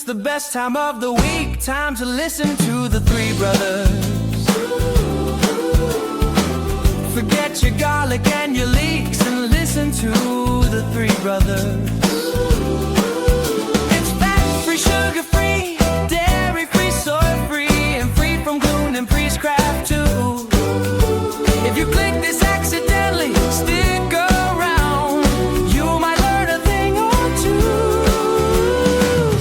the best time of the week. Time to listen to the Three Brothers. Forget your garlic and your leeks and listen to the Three Brothers. It's fat-free, sugar-free, dairy-free, soy-free, and free from gluten and priestcraft too. If you click this accidentally, stick around. You might learn a thing or two.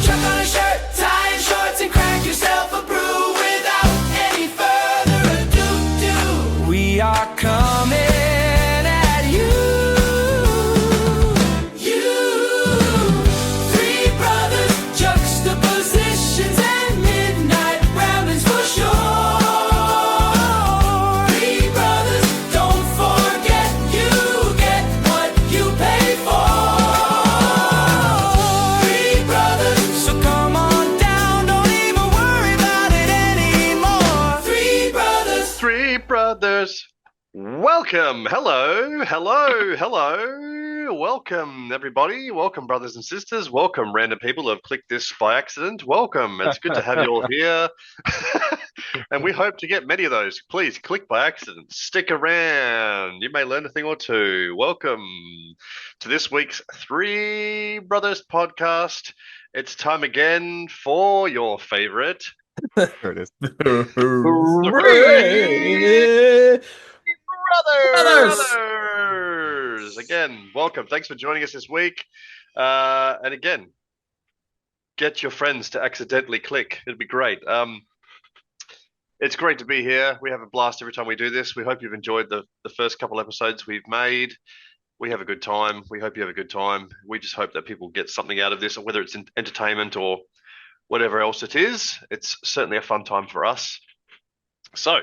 Chuck on a shirt, tie and shorts, and crack yourself a brew without any further ado. We are coming at you. Three brothers, juxtapositions, and midnight ramblings for sure. Three brothers, don't forget you get what you pay for. Three brothers, so come on down, don't even worry about it anymore. Three brothers. Three brothers. Welcome. Hello. Welcome, everybody. Welcome, brothers and sisters. Welcome, random people who have clicked this by accident. Welcome. It's good to have you all here. And we hope to get many of those. Please click by accident. Stick around. You may learn a thing or two. Welcome to this week's Three Brothers podcast. It's time again for your favorite There it is. Brothers. Again, welcome. Thanks for joining us this week. And again, get your friends to accidentally click. It'd be great. It's great to be here. We have a blast every time we do this. We hope you've enjoyed the first couple episodes we've made. We have a good time. We hope you have a good time. We just hope that people get something out of this, whether it's entertainment or whatever else it is. It's certainly a fun time for us. So,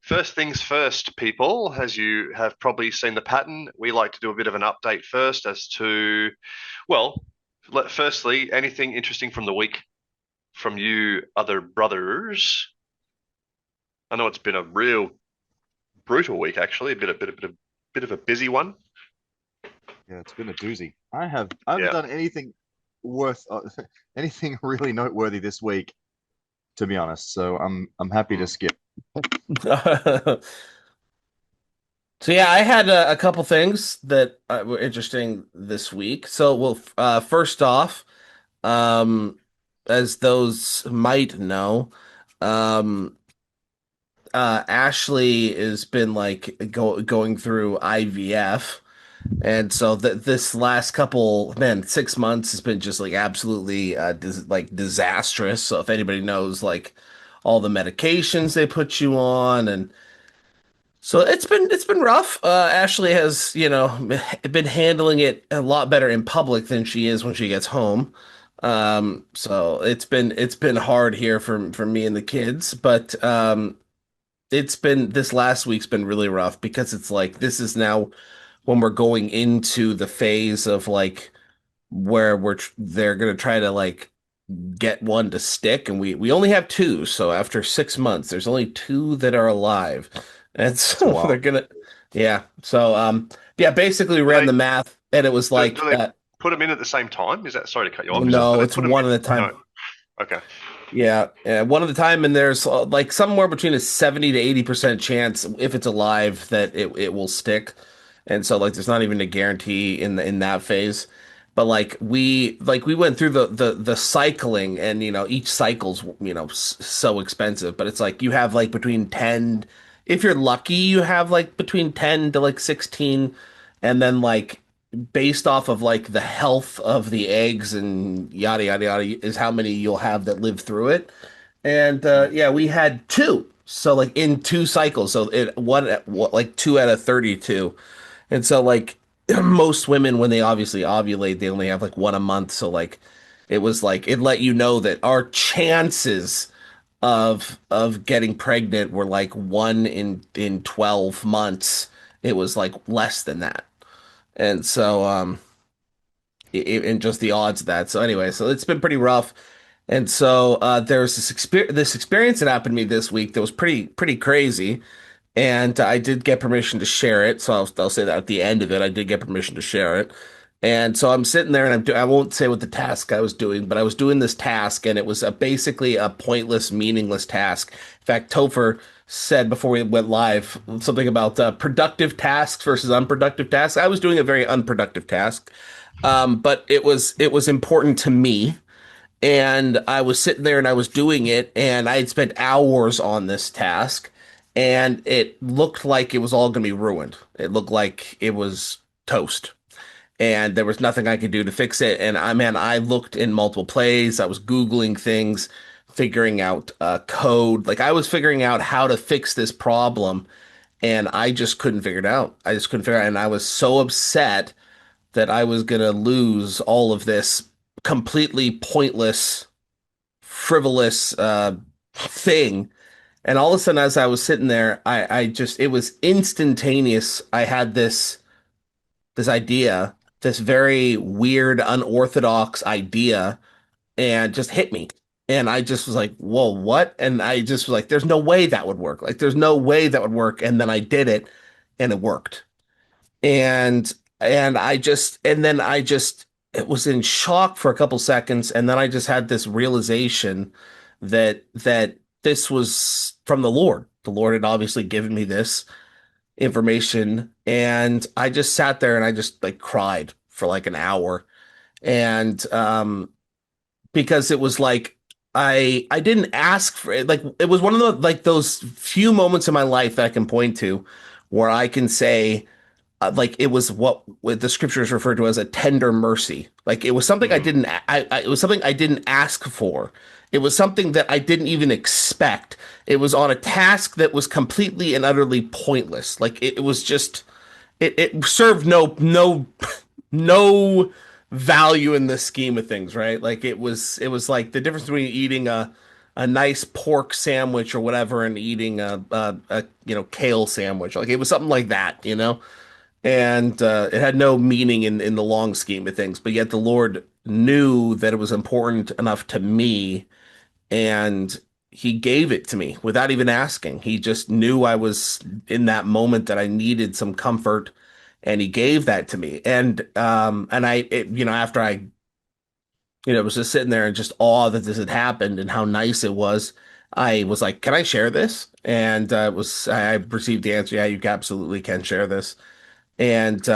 first things first, people, as you have probably seen the pattern, we like to do a bit of an update first as to, well, firstly, anything interesting from the week from you other brothers. I know it's been a real brutal week, actually, a bit of a busy one. Yeah, it's been a doozy. I haven't Yeah. done anything worth anything really noteworthy this week, to be honest. So I'm happy to skip. So yeah, I had a couple things that were interesting this week. So first off, um, as those might know, um, Ashley has been like going through IVF, and so this last couple, man, 6 months has been just like absolutely disastrous. So if anybody knows like all the medications they put you on and so it's been rough. Ashley has, been handling it a lot better in public than she is when she gets home. So it's been hard here for me and the kids, but this last week's been really rough because it's like this is now when we're going into the phase of like where they're gonna try to like get one to stick, and we only have two. So after 6 months, there's only two that are alive. And so Wow. they're gonna, yeah. So, yeah, basically we ran the math and it was like, Do they put them in at the same time? Is that, sorry to cut you off. no, Do they it's put 'em one in- at a time. No. Okay. Yeah, one at a time. And there's like somewhere between a 70 to 80% chance if it's alive that it will stick. And so like there's not even a guarantee in that phase. But we went through the cycling and each cycle's so expensive, but it's like you have like between 10, if you're lucky you have like between 10 to like 16, and then like based off of like the health of the eggs and yada yada yada is how many you'll have that live through it. And yeah, we had two. So like in two cycles. So like 2 out of 32. And so like most women when they obviously ovulate, they only have like one a month. So like it was like it let you know that our chances of getting pregnant were like 1 in 12 months. It was like less than that. And so and just the odds of that. So anyway, so it's been pretty rough. And so there's this experience that happened to me this week that was pretty crazy. And I did get permission to share it. So I'll say that at the end of it, I did get permission to share it. And so I'm sitting there and I won't say what the task I was doing, but I was doing this task and it was basically a pointless, meaningless task. In fact, Topher said before we went live something about productive tasks versus unproductive tasks. I was doing a very unproductive task, but it was important to me. And I was sitting there and I was doing it, and I had spent hours on this task, and it looked like it was all going to be ruined. It looked like it was toast and there was nothing I could do to fix it. And I looked in multiple plays. I was Googling things, figuring out code. Like I was figuring out how to fix this problem, and I just couldn't figure it out. I just couldn't figure it out. And I was so upset that I was going to lose all of this completely pointless, frivolous thing. And all of a sudden, as I was sitting there, it was instantaneous. I had this idea, this very weird, unorthodox idea, and just hit me. And I just was like, whoa, what? And I just was like, there's no way that would work. Like, there's no way that would work. And then I did it and it worked. And and then I just it was in shock for a couple seconds. And then I just had this realization that this was from the Lord. The Lord had obviously given me this information, and I just sat there and I just like cried for like an hour. And because it was like I didn't ask for it. Like it was one of the like those few moments in my life that I can point to where I can say like it was what the scriptures refer to as a tender mercy. Like it was something I Mm. didn't it was something I didn't ask for. It was something that I didn't even expect. It was on a task that was completely and utterly pointless. Like it was just it served no value in the scheme of things, right? Like it was like the difference between eating a nice pork sandwich or whatever and eating a kale sandwich. Like it was something like that, you know? And it had no meaning in the long scheme of things, but yet the Lord knew that it was important enough to me, and he gave it to me without even asking. He just knew I was in that moment that I needed some comfort, and he gave that to me. And after I was just sitting there in just awe that this had happened and how nice it was, I was like, "Can I share this?" And I received the answer, "Yeah, you absolutely can share this." And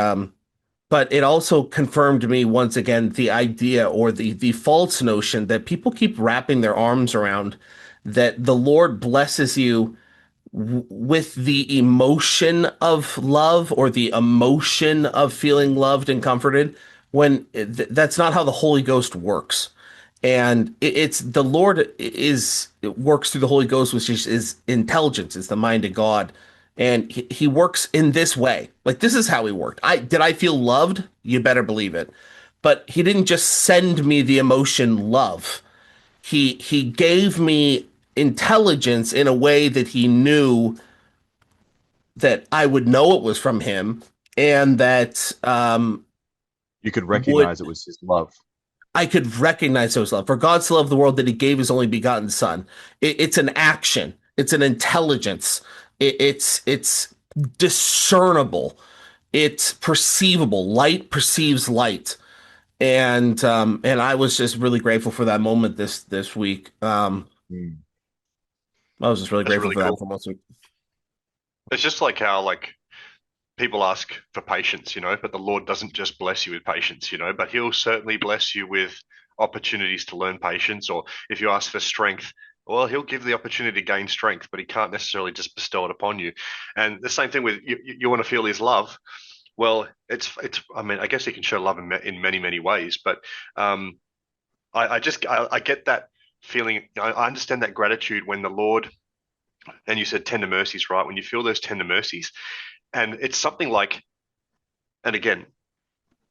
but it also confirmed to me once again the idea or the false notion that people keep wrapping their arms around, that the Lord blesses you with the emotion of love or the emotion of feeling loved and comforted, when that's not how the Holy Ghost works. And it's the Lord is it works through the Holy Ghost, which is intelligence, is the mind of God. And he works in this way. Like this is how he worked. I feel loved? You better believe it. But he didn't just send me the emotion love. He gave me intelligence in a way that he knew that I would know it was from him, and that You could would recognize it was his love. I could recognize those love. For God so loved the world that he gave his only begotten son. It's an action. It's an intelligence. It's discernible. It's perceivable. Light perceives light. And I was just really grateful for that moment this week. Mm. I was just really That's grateful really for that cool. for most week. It's just like how like people ask for patience, but the Lord doesn't just bless you with patience, but He'll certainly bless you with opportunities to learn patience. Or if you ask for strength, well, He'll give the opportunity to gain strength, but He can't necessarily just bestow it upon you. And the same thing with you want to feel His love. Well, it's. I mean, I guess He can show love in many many ways, but um, I get that feeling. I understand that gratitude when the Lord, and you said tender mercies, right? When you feel those tender mercies, and it's something like, and again,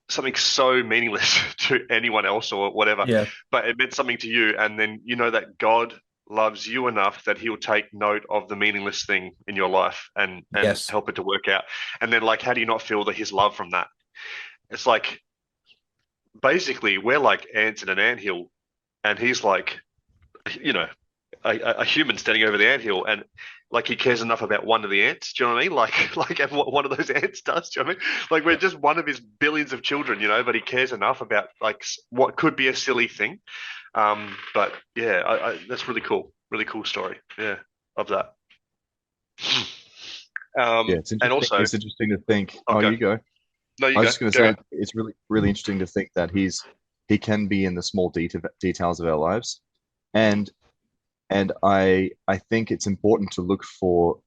something so meaningless to anyone else or whatever, Yeah. but it meant something to you. And then you know that God loves you enough that He'll take note of the meaningless thing in your life and Yes. help it to work out. And then, like, how do you not feel His love from that? It's like basically we're like ants in an anthill, and He's like, you know, a human standing over the anthill, and like he cares enough about one of the ants. Do you know what I mean? Like and what one of those ants does. Do you know what I mean? Like we're just one of his billions of children, but he cares enough about like what could be a silly thing. But yeah, that's really cool story. Yeah, of that. Yeah, it's And interesting. also, It's interesting to think. Oh, okay, you go. no, you I was go, just going to go, say go. it's really interesting to think that he can be in the small details of our lives, and I think it's important to look for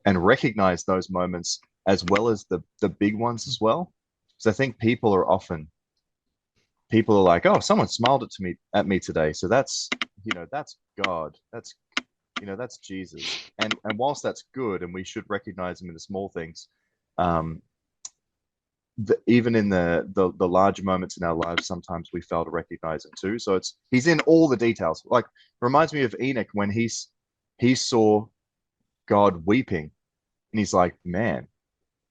and recognize those moments as well as the big ones as well. Because I think people are like, oh, someone smiled at me today, so that's God, that's Jesus, and whilst that's good, and we should recognize him in the small things, um, even in the larger moments in our lives, sometimes we fail to recognize him too. So he's in all the details. Like reminds me of Enoch when he saw God weeping, and he's like, man,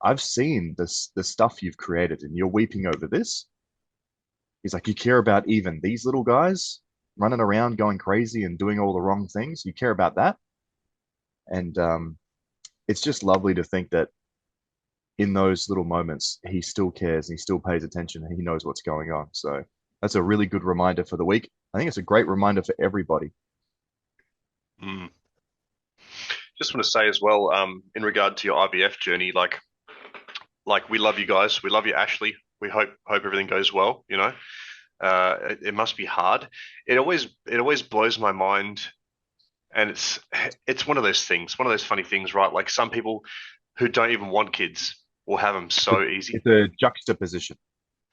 I've seen the stuff you've created, and you're weeping over this. He's like, you care about even these little guys running around going crazy and doing all the wrong things. You care about that, and it's just lovely to think that in those little moments, he still cares and he still pays attention and he knows what's going on. So that's a really good reminder for the week. I think it's a great reminder for everybody. Mm. Just want to say as well, in regard to your IVF journey, like we love you guys. We love you, Ashley. We hope everything goes well. It must be hard. It always blows my mind, and it's one of those things, one of those funny things, right? Like some people who don't even want kids will have them so easy. It's a juxtaposition.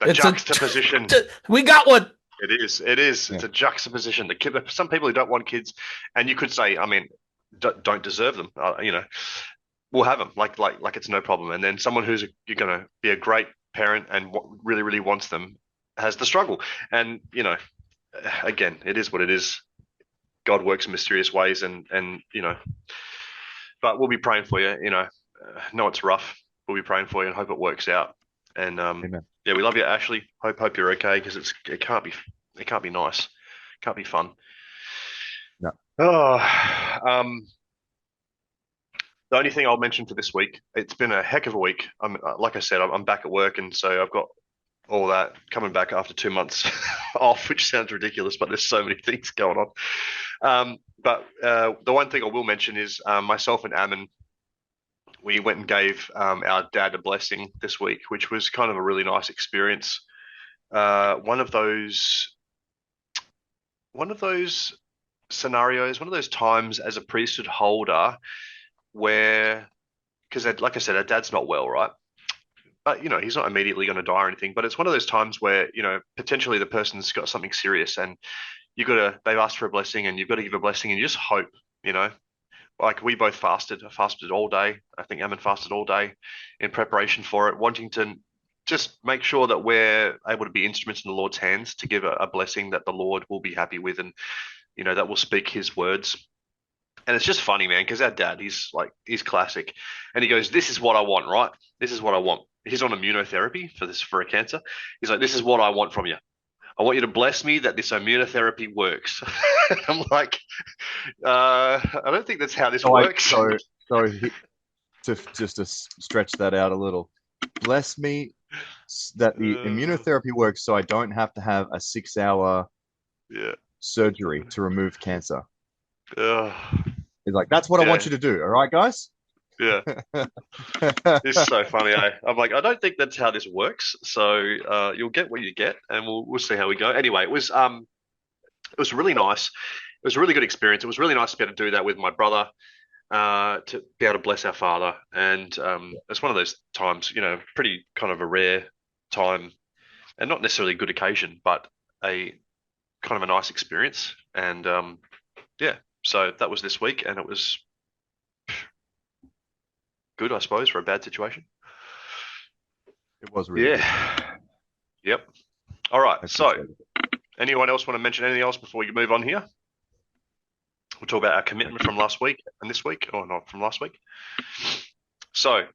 The It's a juxtaposition. we got one. It is. It is. Yeah. It's a juxtaposition. Some people who don't want kids, and you could say, I mean, don't deserve them. We'll have them. Like it's no problem. And then someone you're going to be a great parent and really really wants them has the struggle. And again, it is what it is. God works in mysterious ways, and but we'll be praying for you. Know it's rough. We'll be praying for you and hope it works out. And Amen. yeah, we love you, Ashley. Hope you're okay because it can't be nice, can't be fun. No. Oh, the only thing I'll mention for this week, it's been a heck of a week. Like I said, I'm back at work, and so I've got all that coming back after 2 months off, which sounds ridiculous, but there's so many things going on. But the one thing I will mention is myself and Ammon, we went and gave our dad a blessing this week, which was kind of a really nice experience. One of those scenarios, one of those times as a priesthood holder where, because like I said, our dad's not well, right? But he's not immediately going to die or anything. But it's one of those times where potentially the person's got something serious, and they've asked for a blessing, and you've got to give a blessing, and you just hope, like we both fasted. I fasted all day. I think Ammon fasted all day in preparation for it, wanting to just make sure that we're able to be instruments in the Lord's hands to give a blessing that the Lord will be happy with, and that will speak His words. And it's just funny, man, because our dad, he's classic, and he goes, "This is what I want, right? This is what I want." He's on immunotherapy for a cancer. He's like, "This is what I want from you. I want you to bless me that this immunotherapy works." I'm like, I don't think that's how this works. Just to stretch that out a little, bless me that the immunotherapy works, so I don't have to have a 6-hour Yeah. surgery to remove cancer. Uh, He's like, that's what I want Yeah. you to do. All right, guys. yeah. It's so funny. I'm like, I don't think that's how this works. So you'll get what you get, and we'll see how we go. Anyway, it was really nice. It was a really good experience. It was really nice to be able to do that with my brother, to be able to bless our father. And it's one of those times, pretty kind of a rare time, and not necessarily a good occasion, but a kind of a nice experience. And yeah, so that was this week, and it was good, I suppose, for a bad situation. It was really good. Yeah. Yep. All right. I So, appreciate it. anyone else want to mention anything else before we move on here? We'll talk about our commitment from last week and this week, or not from last week. So,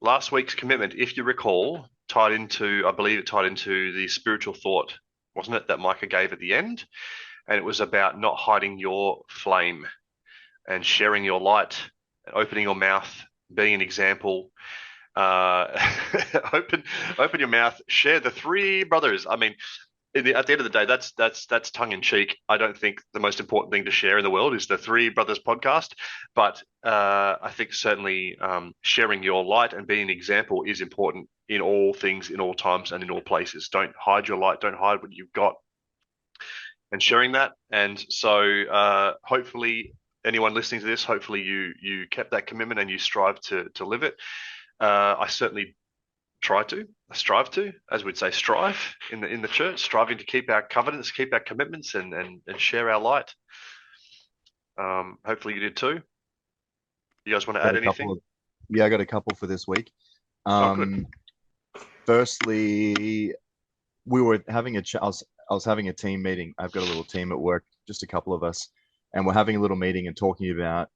last week's commitment, if you recall, I believe it tied into the spiritual thought, wasn't it, that Micah gave at the end? And it was about not hiding your flame. and sharing your light, opening your mouth, being an example. Open your mouth, share the three brothers. I mean, at the end of the day, that's tongue in cheek. I don't think the most important thing to share in the world is the Three Brothers podcast, but I think certainly sharing your light and being an example is important in all things, in all times, and in all places. Don't hide your light. Don't hide what you've got, and sharing that. And so, hopefully, anyone listening to this, hopefully you kept that commitment and you strive to live it. I certainly I strive to, as we'd say, strive in the church, striving to keep our covenants, keep our commitments, and share our light. Hopefully you did too. You guys want to Got add a couple anything? of, yeah, I got a couple for this week. Oh, good. Firstly, we were having I was having a team meeting. I've got a little team at work, just a couple of us, and we're having a little meeting and talking about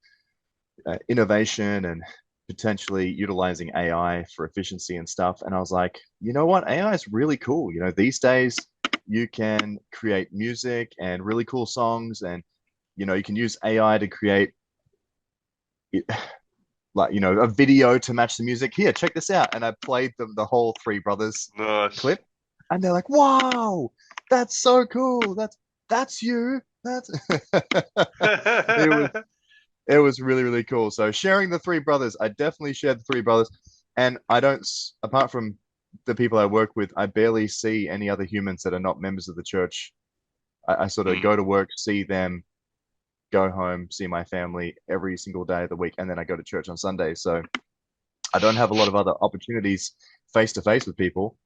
innovation and potentially utilizing AI for efficiency and stuff. And I was like, you know what? AI is really cool. You know, these days you can create music and really cool songs, and you know, you can use AI to create like, you know, a video to match the music. Here, check this out. And I played them the whole Three Brothers Nice. clip, and they're like, wow, that's so cool. That's you. That's it was it was really, really cool. So sharing the Three Brothers, I definitely shared the Three Brothers. And I don't, apart from the people I work with, I barely see any other humans that are not members of the church. I sort of Mm. go to work, see them, go home, see my family every single day of the week, and then I go to church on Sunday. So I don't have a lot of other opportunities face to face with people.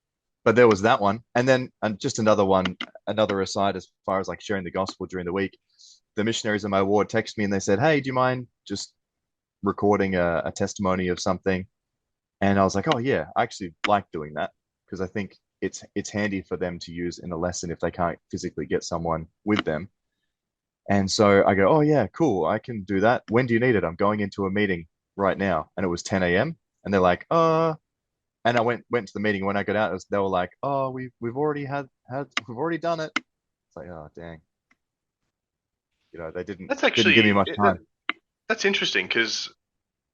But there was that one. And then and just another one, another aside as far as like sharing the gospel during the week. The missionaries in my ward texted me and they said, hey, do you mind just recording a testimony of something? And I was like, oh yeah, I actually like doing that because I think it's handy for them to use in a lesson if they can't physically get someone with them. And so I go, oh yeah, cool, I can do that. When do you need it? I'm going into a meeting right now. And it was 10 a.m. And they're like, and I went to the meeting. When I got out, they were like, oh, we've already we've already done it. It's like, oh dang, you know, they That's didn't give me actually much time. that's interesting because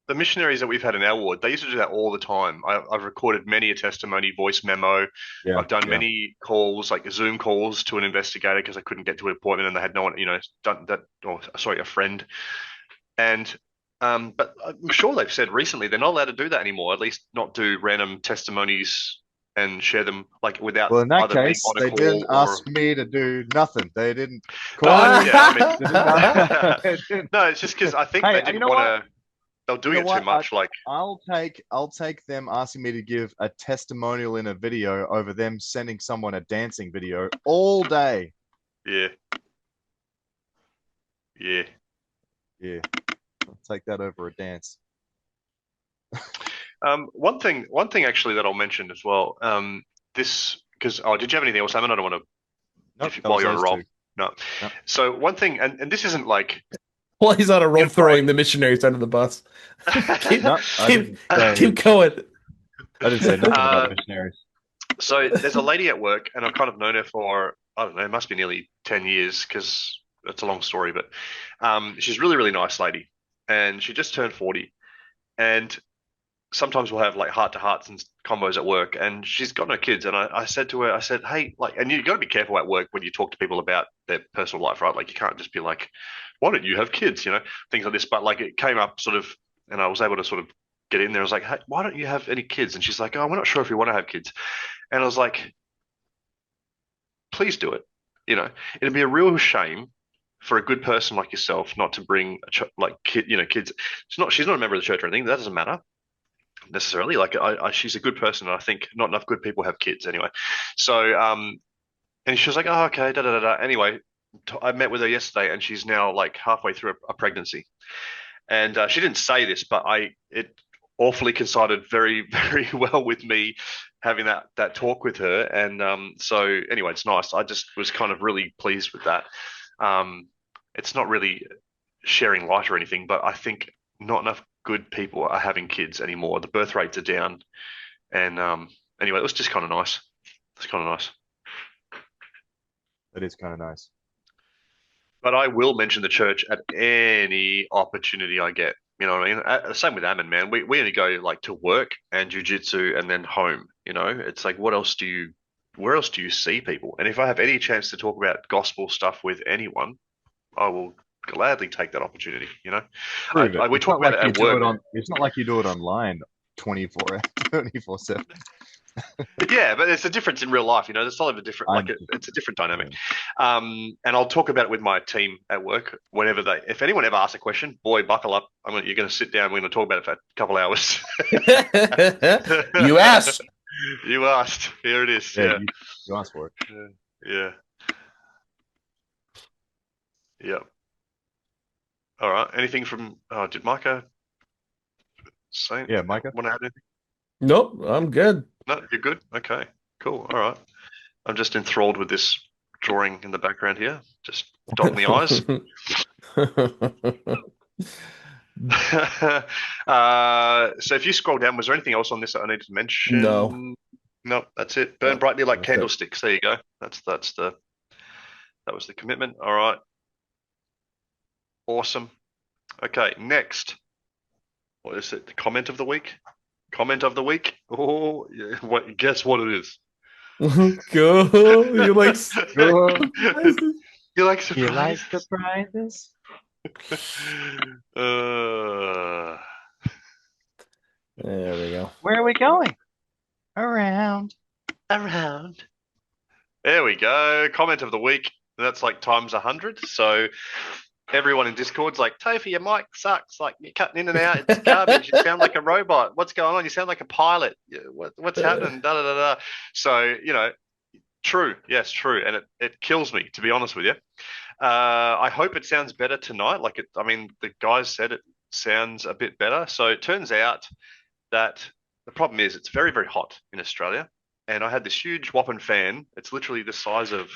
the missionaries that we've had in our ward, they used to do that all the time. I've recorded many a testimony, voice memo. Yeah, I've done yeah. many calls, like Zoom calls to an investigator because I couldn't get to an appointment and they had no one, you know, done that, or sorry, a friend. And but I'm sure they've said recently they're not allowed to do that anymore. At least not do random testimonies and share them like without Well, in that either being case, on a they didn't call or ask me to do nothing. They didn't call no, me. yeah, I They didn't mean, they didn't. no, it's just because I think they Hey, you didn't know want what? to. They were You doing know it too what? much. Like, I'll take them asking me to give a testimonial in a video over them sending someone a dancing video all day. yeah, yeah. Yeah, I'll take that over a dance. One thing actually that I'll mention as well. This because did you have anything else, Simon? I don't want to Nope, if that while was you're on a those roll. two. No. No, So one thing, and this isn't like While he's on a roll, get right. throwing the missionaries under the bus. keep, no, I keep, didn't keep going. say nothing about uh, the missionaries. so there's a lady at work, and I've kind of known her for I don't know, it must be nearly 10 years because it's a long story, but she's really really nice lady, and she just turned 40, and sometimes we'll have like heart to hearts and combos at work, and she's got no kids. And I said to her, I said, hey, like, and you got to be careful at work when you talk to people about their personal life, right? Like, you can't just be like, why don't you have kids? You know, things like this. But like, it came up sort of, and I was able to sort of get in there. I was like, hey, why don't you have any kids? And she's like, oh, we're not sure if we want to have kids. And I was like, please do it. You know, it'd be a real shame for a good person like yourself not to bring like kid, you know, kids. She's not a member of the church or anything. That doesn't matter necessarily. Like she's a good person, and I think not enough good people have kids anyway. So and she was like, oh okay, da da da da. Anyway, I met with her yesterday, and she's now like halfway through a pregnancy, and she didn't say this, but it awfully coincided very very well with me having that talk with her, and so anyway, it's nice. I just was kind of really pleased with that. It's not really sharing light or anything, but I think not enough good people are having kids anymore. The birth rates are down, and anyway, it was just kind of nice. It's kind of nice. That is kind of nice. But I will mention the church at any opportunity I get. You know what I mean? Same with Ammon, man. We only go like to work and jujitsu and then home. You know, it's like where else do you see people? And if I have any chance to talk about gospel stuff with anyone, I will gladly take that opportunity. You know, Prove it. we It's talk not about like it you at do work. it on. It's not like you do it online 24/7. Yeah, but there's a difference in real life. You know, there's sort of a different, I'm it's a different dynamic. yeah. And I'll talk about it with my team at work whenever if anyone ever asks a question, boy, buckle up. You're going to sit down. We're going to talk about it for a couple hours. You asked. You asked. Here it is. Yeah, Yeah. you asked for it. Yeah. Yeah. All right. Anything from, did Micah say? Yeah, Micah. Want to add anything? Nope, I'm good. No, you're good. Okay. Cool. All right. I'm just enthralled with this drawing in the background here. Just dotting the I's. So if you scroll down, was there anything else on this that I needed to mention? No. No, that's it. Burn brightly like That's it. candlesticks. There you go. That was the commitment. All right. Awesome. Okay, next. What is it? The comment of the week? Comment of the week? Oh, yeah. Guess what it is? Go. You like You like surprises? surprises? Uh, There we go. Where are we going? Around. around. There we go. Comment of the week. That's like times 100. So everyone in Discord's like, Tofi, your mic sucks. Like you're cutting in and out. It's garbage. You sound like a robot. What's going on? You sound like a pilot. What's happening? Da da da da. So true. Yes, true. And it kills me, to be honest with you. I hope it sounds better tonight. The guys said it sounds a bit better. So it turns out that the problem is it's very, very hot in Australia. And I had this huge Wappen fan. It's literally the size of,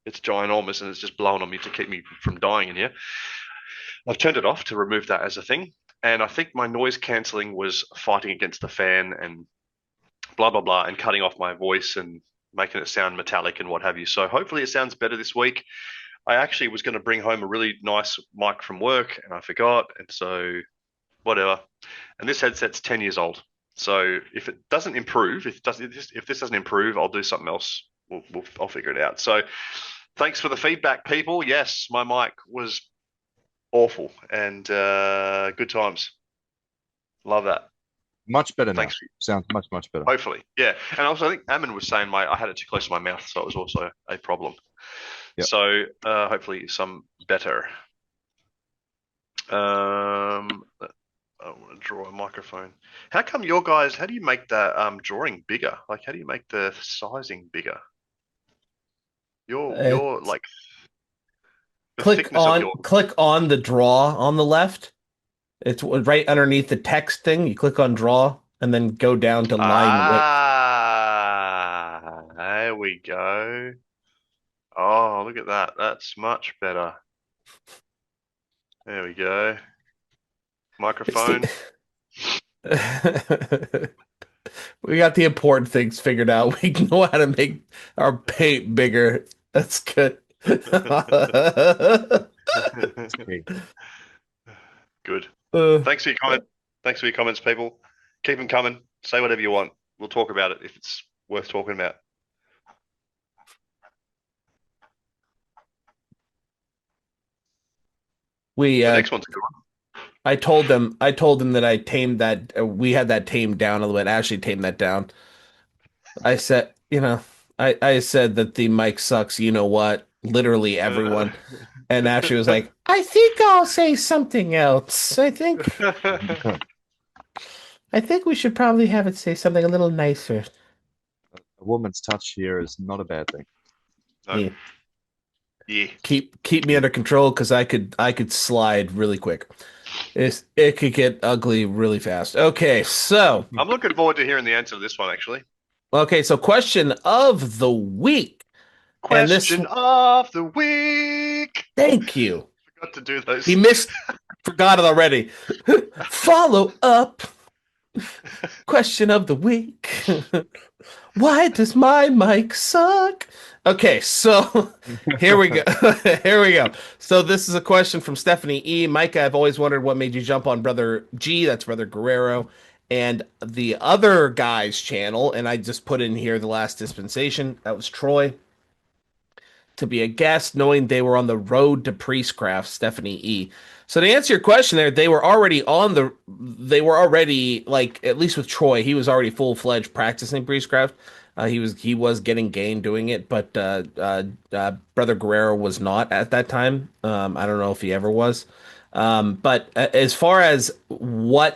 it's ginormous and it's just blowing on me to keep me from dying in here. I've turned it off to remove that as a thing. And I think my noise cancelling was fighting against the fan and blah, blah, blah, and cutting off my voice and making it sound metallic and what have you. So hopefully it sounds better this week. I actually was going to bring home a really nice mic from work and I forgot. And so whatever. And this headset's 10 years old. So if it doesn't improve, if this doesn't improve, I'll do something else. I'll figure it out. So thanks for the feedback, people. Yes, my mic was awful and good times. Love that. Much better now. Thanks. Sounds much, much better. Hopefully, yeah. And also, I think Ammon was saying I had it too close to my mouth, so it was also a problem. Yep. So hopefully, some better. I want to draw a microphone. How come your guys? How do you make that drawing bigger? Like, how do you make the sizing bigger? You're like the thickness of your. click on the draw on the left. It's right underneath the text thing. You click on draw and then go down to line width. There we go. Oh, look at that. That's much better. There we go. Microphone. We got the important things figured out. We know how to make our paint bigger. That's good. Okay. Good. Uh, Thanks for your comment. Thanks for your comments, people. Keep them coming. Say whatever you want. We'll talk about it if it's worth talking about. we The next one's a good one. I told them that I tamed that we had that tamed down a little bit. Ashley tamed that down. I said, I said that the mic sucks, you know what? Literally everyone. And Ashley was like, I think I'll say something else. I think we should probably have it say something a little nicer. A woman's touch here is not a bad thing. No. Yeah. Yeah. Keep me under control because I could slide really quick. It could get ugly really fast. Okay, so I'm looking forward to hearing the answer to this one, actually. so question of the week. And this- Question of the week. Thank you. Forgot to do those. He forgot it already. Follow up. Question of the week. Why does my mic suck? Okay, so here we go. Here we go. So this is a question from Stephanie E. Micah, I've always wondered what made you jump on Brother G, that's Brother Guerrero, and the other guy's channel, and I just put in here the last dispensation. That was Troy to be a guest, knowing they were on the road to priestcraft, Stephanie E. So to answer your question there, they were already like, at least with Troy, he was already full-fledged practicing priestcraft. He was getting gain doing it, but Brother Guerrero was not at that time. I don't know if he ever was. But as far as why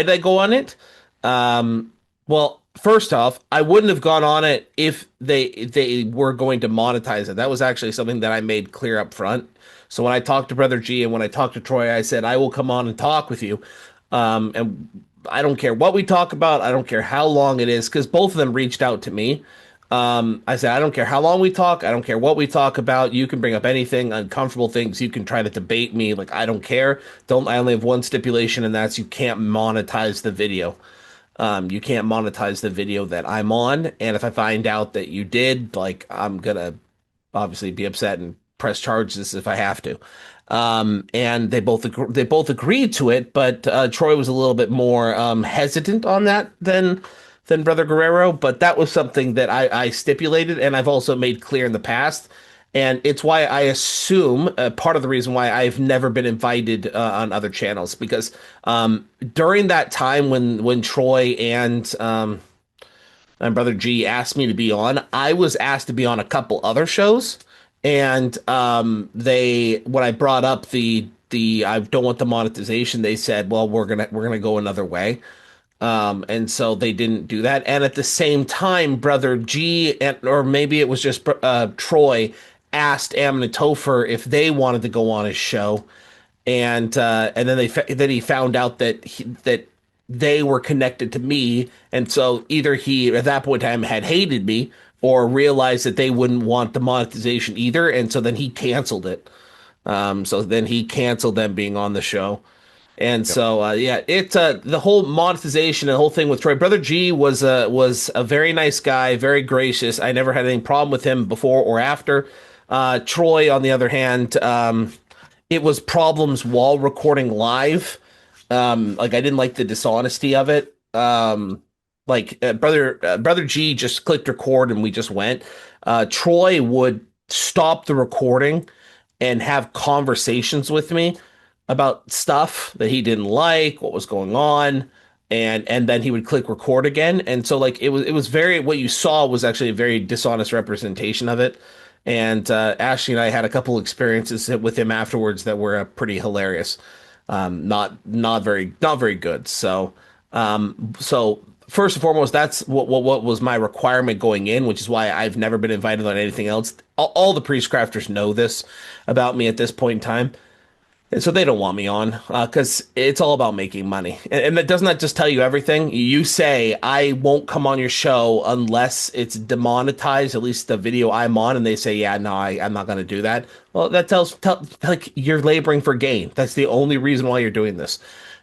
did I go on it? Well, first off, I wouldn't have gone on it if they were going to monetize it. That was actually something that I made clear up front. So when I talked to Brother G and when I talked to Troy, I said I will come on and talk with you. And I don't care what we talk about. I don't care how long it is, because both of them reached out to me. I said, I don't care how long we talk. I don't care what we talk about. You can bring up anything, uncomfortable things. You can try to debate me. Like, I don't care. I only have one stipulation, and that's you can't monetize the video. You can't monetize the video that I'm on. And if I find out that you did, like, I'm gonna obviously be upset and press charges if I have to. And they both agreed to it, but Troy was a little bit more hesitant on that than Brother Guerrero. But that was something that I stipulated, and I've also made clear in the past. And it's why I assume part of the reason why I've never been invited on other channels, because during that time when Troy and Brother G asked me to be on, I was asked to be on a couple other shows. And when I brought up the I don't want the monetization, they said, well, we're gonna go another way. And so they didn't do that. And at the same time, Brother G or maybe it was just Troy asked Amon Topher if they wanted to go on his show, and then he found out that they were connected to me, and so either he at that point in time had hated me or realized that they wouldn't want the monetization either, and so then he canceled it. So then he canceled them being on the show. And so, yeah, it's the whole monetization and the whole thing with Troy. Brother G was a very nice guy, very gracious. I never had any problem with him before or after. Troy, on the other hand, it was problems while recording live. Like I didn't like the dishonesty of it. Brother G just clicked record and we just went. Troy would stop the recording and have conversations with me about stuff that he didn't like, what was going on, and then he would click record again. And so like it was very, what you saw was actually a very dishonest representation of it. And Ashley and I had a couple experiences with him afterwards that were pretty hilarious. Not very good. So first and foremost, that's what was my requirement going in, which is why I've never been invited on anything else. All the priestcrafters know this about me at this point in time. And so they don't want me on because it's all about making money. And that does not just tell you everything. You say, I won't come on your show unless it's demonetized, at least the video I'm on. And they say, yeah, no, I'm not going to do that. Well, that tells like you're laboring for gain. That's the only reason why you're doing this.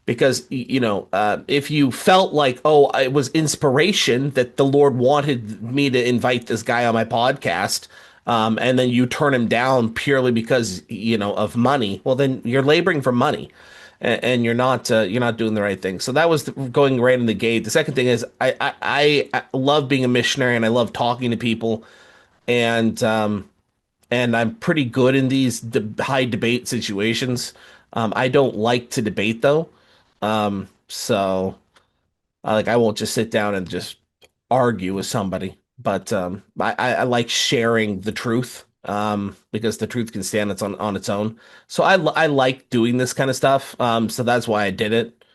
Because, if you felt like, oh, it was inspiration that the Lord wanted me to invite this guy on my podcast, and then you turn him down purely because of money, well then you're laboring for money, and you're not doing the right thing. So that was going right in the gate. The second thing is I love being a missionary and I love talking to people, and I'm pretty good in these high debate situations. I don't like to debate though, so I won't just sit down and just argue with somebody. But I like sharing the truth, because the truth can stand on its own. So I like doing this kind of stuff. So that's why I did it.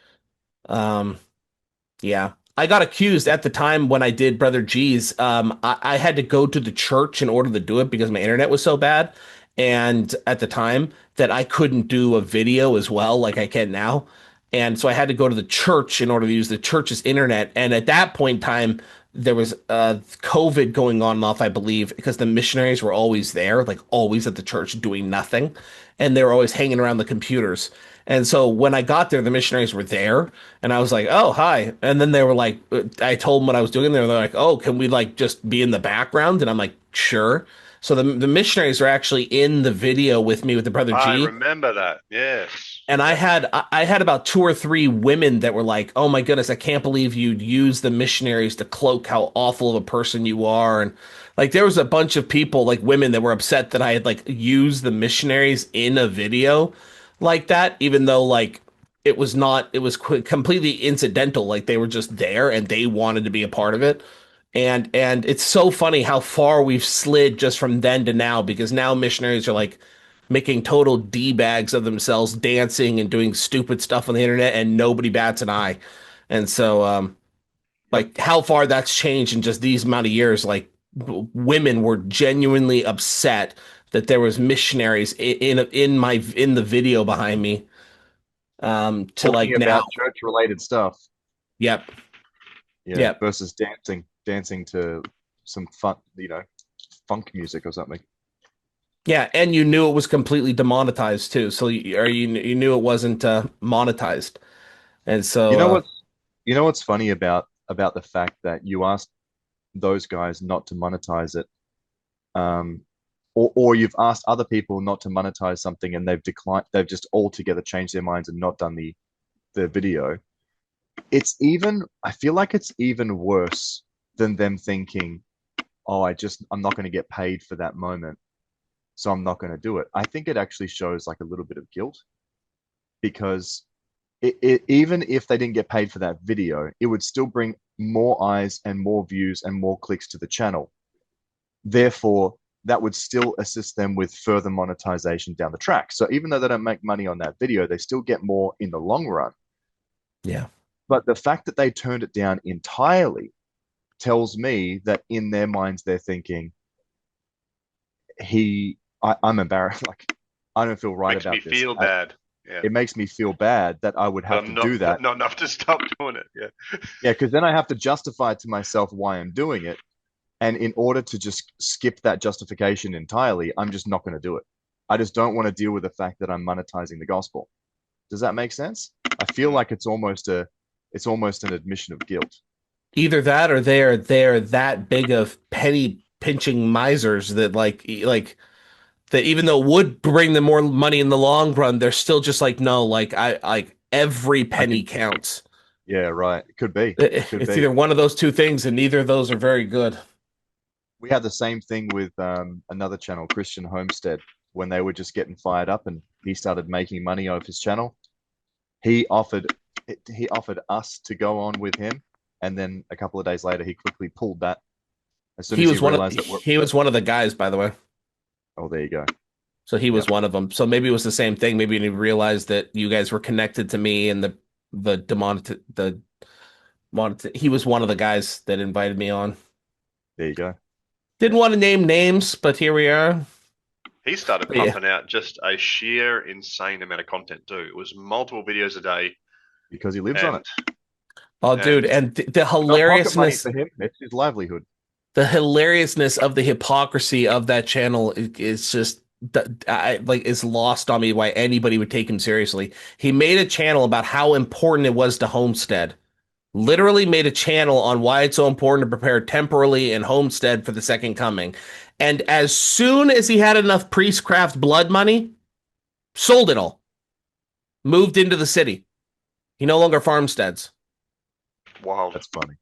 Yeah. I got accused at the time when I did Brother G's. I had to go to the church in order to do it because my internet was so bad. And at the time that I couldn't do a video as well like I can now. And so I had to go to the church in order to use the church's internet. And at that point in time, there was COVID going on and off, I believe, because the missionaries were always there, like always at the church doing nothing. And they were always hanging around the computers. And so when I got there, the missionaries were there, and I was like, "Oh, hi!" And then they were like, I told them what I was doing. They're like, "Oh, can we like just be in the background?" And I'm like, "Sure." So the missionaries are actually in the video with me with the brother I G. remember that. Yes. And I Yep. had I had about two or three women that were like, "Oh my goodness, I can't believe you'd use the missionaries to cloak how awful of a person you are." And like there was a bunch of people, like women, that were upset that I had like used the missionaries in a video like that, even though like it was not, it was completely incidental. Like they were just there and they wanted to be a part of it. And it's so funny how far we've slid just from then to now, because now missionaries are like making total D-bags of themselves, dancing and doing stupid stuff on the internet, and nobody bats an eye. And so, Yep. like how far that's changed in just these amount of years. Like women were genuinely upset that there was missionaries in the video behind me. To Talking like now, about church-related stuff. yep, Yeah. yep. Versus dancing to some fun, funk music or something. Yeah, and you knew it was completely demonetized too. So you knew it wasn't monetized. And You so know what's you know what's funny about the fact that you asked those guys not to monetize it, um, or you've asked other people not to monetize something and they've declined, they've just altogether changed their minds and not done the video. I feel like it's even worse than them thinking, oh, I'm not going to get paid for that moment, so I'm not going to do it. I think it actually shows like a little bit of guilt because even if they didn't get paid for that video, it would still bring more eyes and more views and more clicks to the channel. Therefore, that would still assist them with further monetization down the track. So even though they don't make money on that video, they still get more in the long run. yeah. But the fact that they turned it down entirely tells me that in their minds they're thinking, I'm embarrassed. Like I don't feel right Makes about me this. feel bad. Yeah. It makes me feel bad that I would But have I'm to not do that. not enough to stop doing it. Yeah. Yeah, because then I have to justify to myself why I'm doing it. And in order to just skip that justification entirely, I'm just not going to do it. I just don't want to deal with the fact that I'm monetizing the gospel. Does that make sense? I feel like it's almost an admission of guilt. Either that or they're that big of penny pinching misers that like that even though it would bring them more money in the long run, they're still just like, no, like I like every I penny think, counts. yeah, right. It could be. Could It's be. either one of those two things, and neither of those are very good. We had the same thing with another channel, Christian Homestead, when they were just getting fired up and he started making money off his channel. He offered he offered us to go on with him, and then a couple of days later, he quickly pulled that as soon He as he was one of realized that we're, he was one of the guys, by the way. oh, there you go. So he Yeah, was one of them. So maybe it was the same thing. Maybe he realized that you guys were connected to me and the demon the he was one of the guys that invited me on. there you go. Didn't want to name names, but here we are. He started But yeah. pumping out just a sheer insane amount of content too. It was multiple videos a day. Because he lives on And it. Oh, dude, and the It's not pocket money hilariousness, for him. It's his livelihood. the hilariousness of the hypocrisy of that channel is just like is lost on me why anybody would take him seriously. He made a channel about how important it was to homestead. Literally made a channel on why it's so important to prepare temporally and homestead for the second coming. And as soon as he had enough priestcraft blood money, sold it all. Moved into the city. He no longer farmsteads. wild. That's funny.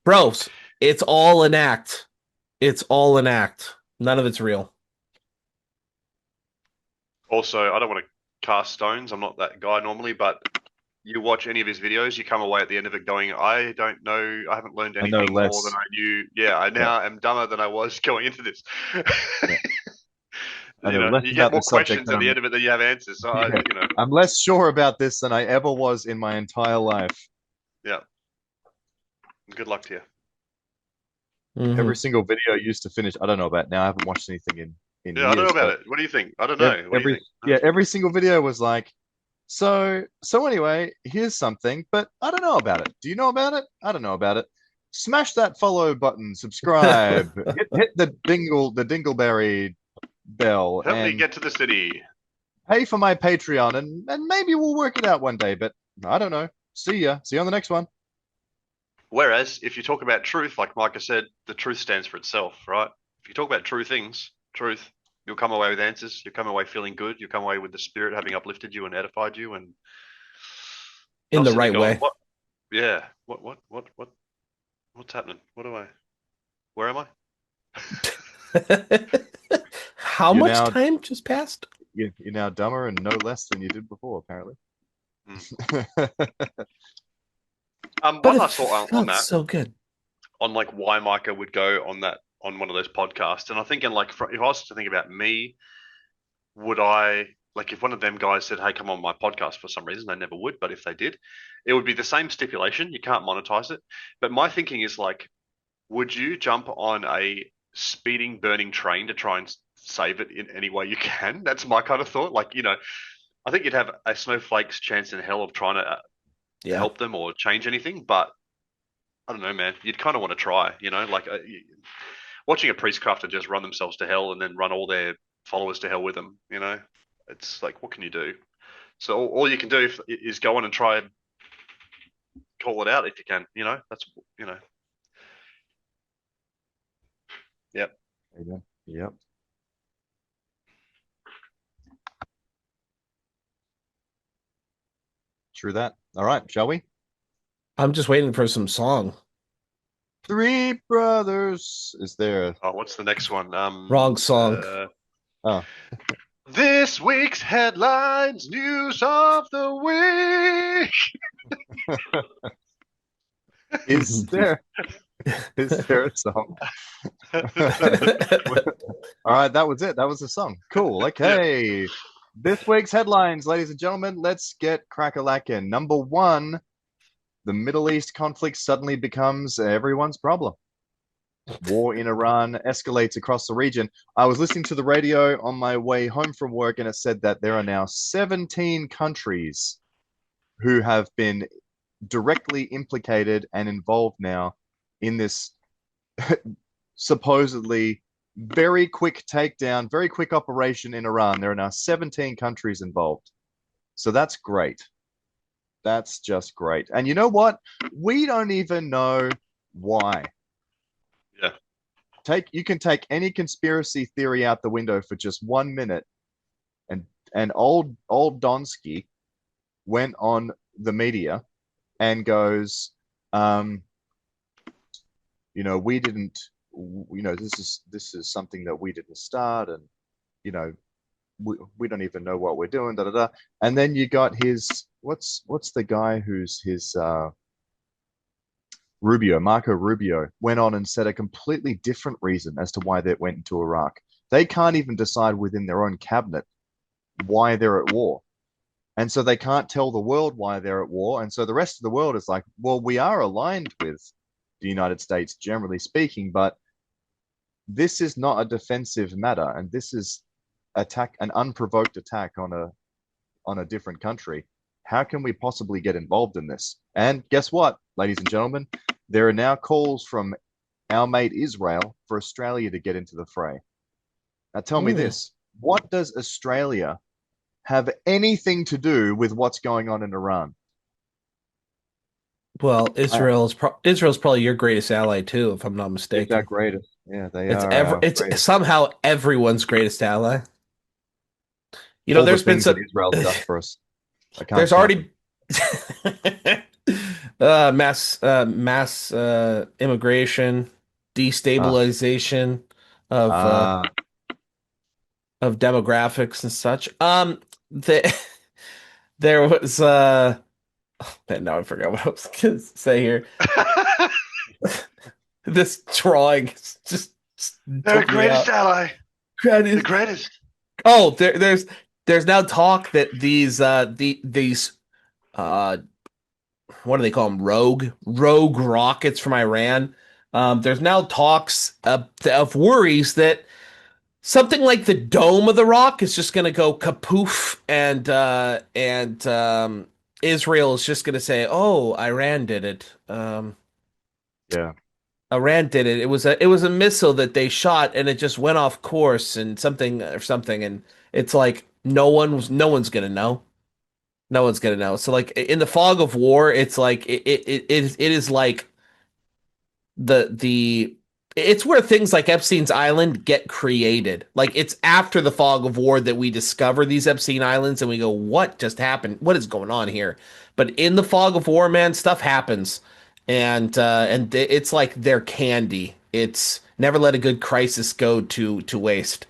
Bros, it's all an act. It's all an act. None of it's real. Also, I don't want to cast stones. I'm not that guy normally, but you watch any of his videos, you come away at the end of it going, I don't know, I haven't learned I know anything more less. than I knew. Yeah, I now am dumber than I was going into this. I You know know, less you about get more the subject questions than at the I'm, end of it than you have answers. So, Yeah. you know, I'm less sure about this than I ever was in my entire life. yeah. Good luck to you. Mhm. Every single video used to finish. I don't know about now. I haven't watched anything in Yeah, I don't know years. about But it. What do you think? I don't know. What do you every think? yeah, every single video was like, so anyway, here's something, but I don't know about it. Do you know about it? I don't know about it. Smash that follow button, subscribe, hit the dingleberry bell, Help me and get to the city. pay for my Patreon, and maybe we'll work it out one day. But I don't know. See ya. See you on the next one. Whereas if you talk about truth, like Micah said, the truth stands for itself, right? If you talk about true things, truth, you'll come away with answers. You'll come away feeling good. You'll come away with the spirit having uplifted you and edified you, and In not the sitting right going, way. what? Yeah, what's happening? Where am I? How You're much now time just passed? you're now dumber and no less than you did before, apparently. But One it last thought on felt that, so good. on like why Micah would go on one of those podcasts, and I'm thinking like if I was to think about me, would I like if one of them guys said, "Hey, come on my podcast," for some reason they never would, but if they did, it would be the same stipulation. You can't monetize it. But my thinking is like, would you jump on a speeding, burning train to try and save it in any way you can? That's my kind of thought. Like, I think you'd have a snowflake's chance in hell of trying to Yeah. help them or change anything, but I don't know, man. You'd kind of want to try, like watching a priestcrafter just run themselves to hell and then run all their followers to hell with them. It's like, what can you do? So all you can do is go on and try and call it out if you can. That's yep. Amen. Yep. True that. All right, shall we? I'm just waiting for some song. Three brothers. Is there? Oh, what's the next one? Wrong song. Oh, This week's headlines, news of the week. is there? Is there a song? All right, that was it. That was the song. Cool. Okay. This week's headlines, ladies and gentlemen. Let's get crack-a-lackin'. Number one, the Middle East conflict suddenly becomes everyone's problem. War in Iran escalates across the region. I was listening to the radio on my way home from work, and it said that there are now 17 countries who have been directly implicated and involved now in this supposedly very quick takedown, very quick operation in Iran. There are now 17 countries involved. So that's great. That's just great. And you know what? We don't even know why. Yeah. You can take any conspiracy theory out the window for just 1 minute, and old Donsky went on the media and goes, we didn't, this is something that we didn't start, and we don't even know what we're doing, da da da. And then you got his what's the guy who's his Marco Rubio went on and said a completely different reason as to why they went into Iraq. They can't even decide within their own cabinet why they're at war. And so they can't tell the world why they're at war. And so the rest of the world is like, well, we are aligned with the United States, generally speaking, but this is not a defensive matter. And this is an unprovoked attack on a different country. How can we possibly get involved in this? And guess what, ladies and gentlemen? There are now calls from our mate Israel for Australia to get into the fray. Now tell me this, what does Australia have anything to do with what's going on in Iran? Well, Israel's probably your greatest ally too, if I'm not It's mistaken. our greatest. Yeah, they It's are ever it's greatest. somehow everyone's greatest ally. All There's the been things some that Israel does for us. I can't there's count already them. mass immigration, destabilization of uh, Ah, of demographics and such. The, there was man, now I forgot what I was gonna say here. This drawing just Their took me greatest out. ally. God, The greatest. oh, there's now talk that these uh what do they call them, rogue rockets from Iran. There's now talks of worries that something like the dome of the rock is just going to go kapoof, and Israel is just going to say, "Oh, Iran did it." yeah. Iran did it. It was a missile that they shot, and it just went off course and something, and it's like No one's gonna know. No one's gonna know. So like in the fog of war, it's like it is like the it's where things like Epstein's Island get created. Like it's after the fog of war that we discover these Epstein Islands and we go, what just happened? What is going on here? But in the fog of war, man, stuff happens. And it's like they're candy. It's never let a good crisis go to waste.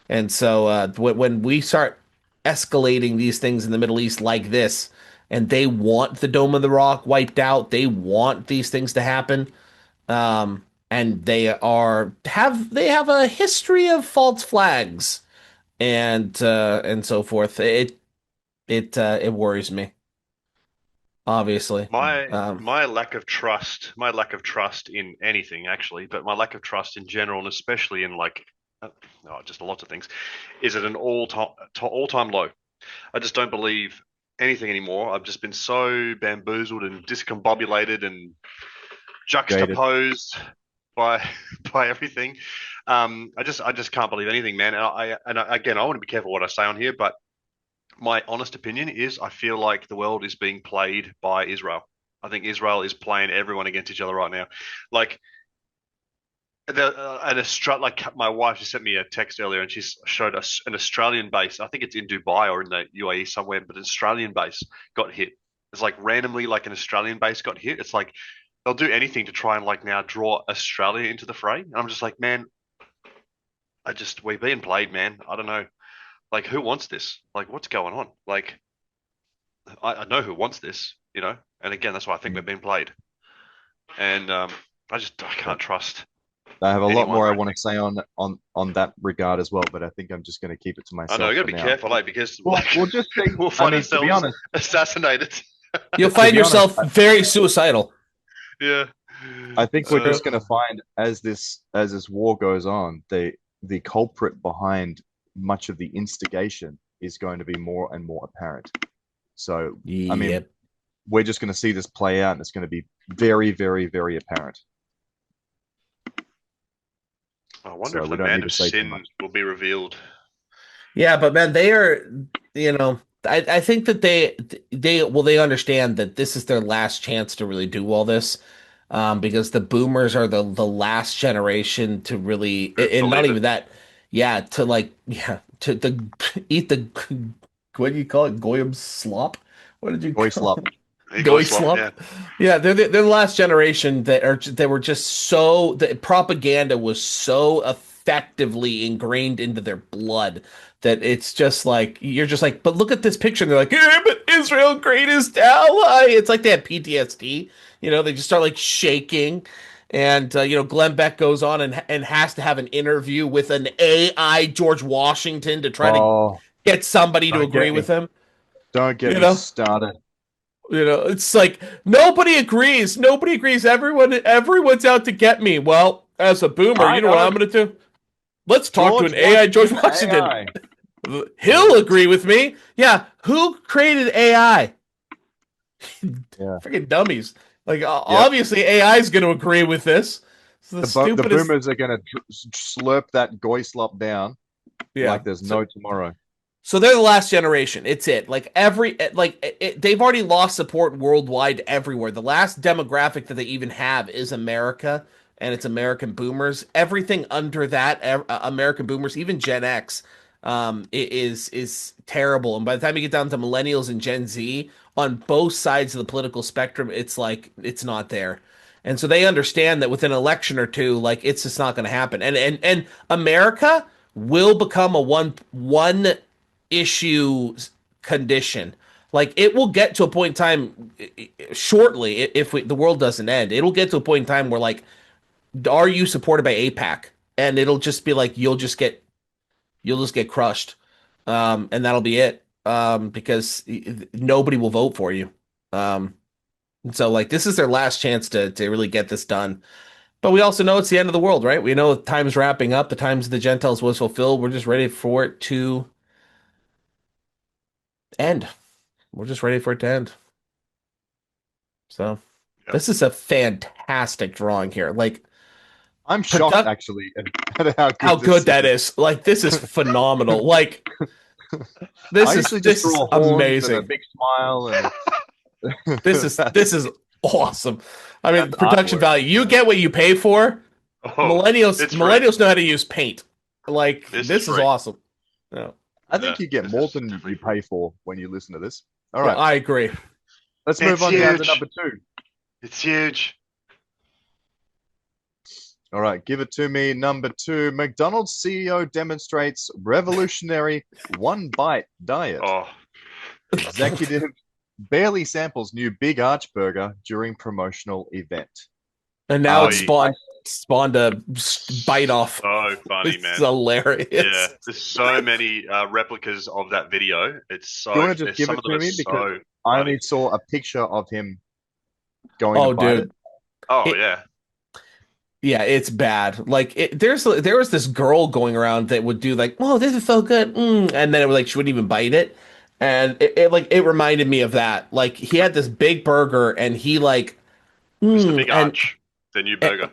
And so when we start escalating these things in the Middle East like this, and they want the Dome of the Rock wiped out, they want these things to happen. And they have a history of false flags and so forth. It worries me, obviously. My Um, my lack of trust in anything actually, but my lack of trust in general, and especially in like, just lots of things, is at an all time low. I just don't believe anything anymore. I've just been so bamboozled and discombobulated and Jaded. juxtaposed by by everything. I just can't believe anything, man. Again, I want to be careful what I say on here, but my honest opinion is I feel like the world is being played by Israel. I think Israel is playing everyone against each other right now. Like like my wife just sent me a text earlier, and she showed us an Australian base. I think it's in Dubai or in the UAE somewhere, but an Australian base got hit. It's like randomly, like an Australian base got hit. It's like they'll do anything to try and like now draw Australia into the fray. And I'm just like, man, we're being played, man. I don't know. Like, who wants this? Like, what's going on? Like, I know who wants this, you know. And again, that's why I think we're being played. And I can't trust I have a lot anyone more I right want now. to say on that regard as well, but I think I'm just going to keep it to I know, myself we got for to be now. careful, because Well, like we'll just see. we'll I find mean, to be ourselves honest, assassinated. you'll to find be honest, yourself very suicidal. Yeah. I think we're Uh, just going to find as this war goes on, the culprit behind much of the instigation is going to be more and more apparent. So, I mean, Yep. we're just going to see this play out, and it's going to be very, very, very apparent. I wonder So if we the don't need man to of say too sin much. will be revealed. Yeah, but man, they are, I think that they understand that this is their last chance to really do all this, because the boomers are the last generation to really, and not Believe it. even that, yeah, to like, yeah, to the eat the, what do you call it? Goyim slop? What did you call Goislop. it? Ego Goy slop, slop? yeah. Yeah, they're the last generation that were just so the propaganda was so effectively ingrained into their blood that it's just like you're just like, but look at this picture. And they're like, yeah, but Israel greatest ally. It's like they have PTSD. They just start like shaking. And Glenn Beck goes on and has to have an interview with an AI George Washington to try to Oh, get somebody to don't agree get with me. him. Don't get You me know, started. it's like nobody agrees. Nobody agrees. Everyone's out to get me. Well, as a boomer, I you know what know. I'm going to do? Let's talk to George an AI George Washington Washington. AI. He'll agree with me. Yeah, who created AI? Yeah. Freaking dummies. Like Yep. obviously AI is going to agree with this. It's the The stupidest. boomers are going to slurp that Goislop down Yeah. like there's So no tomorrow. So they're the last generation. It's it. Like they've already lost support worldwide everywhere. The last demographic that they even have is America, and it's American boomers. Everything under that, American boomers, even Gen X, is terrible. And by the time you get down to millennials and Gen Z, on both sides of the political spectrum, it's like it's not there. And so they understand that with an election or two, like it's just not going to happen. And America will become a one issue condition. Like it will get to a point in time shortly if the world doesn't end. It'll get to a point in time where like, are you supported by APAC? And it'll just be like you'll just get crushed, and that'll be it. Because nobody will vote for you. Um, so like this is their last chance to really get this done. But we also know it's the end of the world, right? We know time's wrapping up. The times of the Gentiles was fulfilled. We're just ready for it to end. We're just ready for it to end. So Yep. this is a fantastic drawing here. Like I'm shocked product actually at how how good good this that is. is. Like this is phenomenal. Like I This usually is just draw horns and a amazing. big smile, and This is awesome. I mean, that's production artwork. value. You get what you pay for. Oh, Millennials it's free. millennials know how to use paint. Like This is this is free. awesome. Yeah, I think Yeah, you get this more is than definitely you free. pay for when you listen to this. All yeah, right, I agree. let's move It's on down to huge. number 2. It's huge. All right, give it to me. Number 2, McDonald's CEO demonstrates revolutionary one bite diet. Oh, Executive barely samples new Big Arch burger during promotional event. And now Oh, it's yeah. spawned a bite off. so funny, It's man. hilarious. Yeah, there's so many replicas of that video. It's so. Do you want to just There's give some it of them to are me? Because so I funny. only saw a picture of him going to Oh, bite it. dude. Oh It- yeah. Yeah, it's bad. Like there was this girl going around that would do like, "Oh, this is so good," and then it was like she wouldn't even bite it, and it reminded me of that. Like he had this big burger, and he like, It's the Big and Arch, the new burger.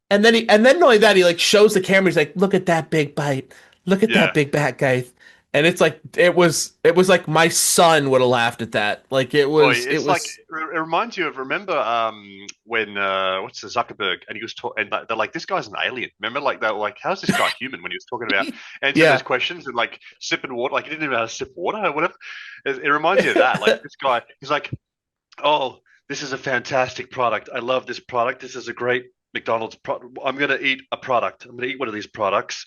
and then not only that, he like shows the camera. He's like, "Look at that big bite. Look at that Yeah. big bat, guys." And it's like it was like my son would have laughed at that. Like Boy, it it's like was it reminds you of remember when what's the Zuckerberg and he was talking and they're like this guy's an alien. Remember like they were like how's this guy human when he was talking about answering yeah. those questions and like sipping water like he didn't even know how to sip water or whatever. It reminds you of that. Like this guy, he's like, oh, this is a fantastic product. I love this product. This is a great McDonald's product. I'm gonna eat a product. I'm gonna eat one of these products.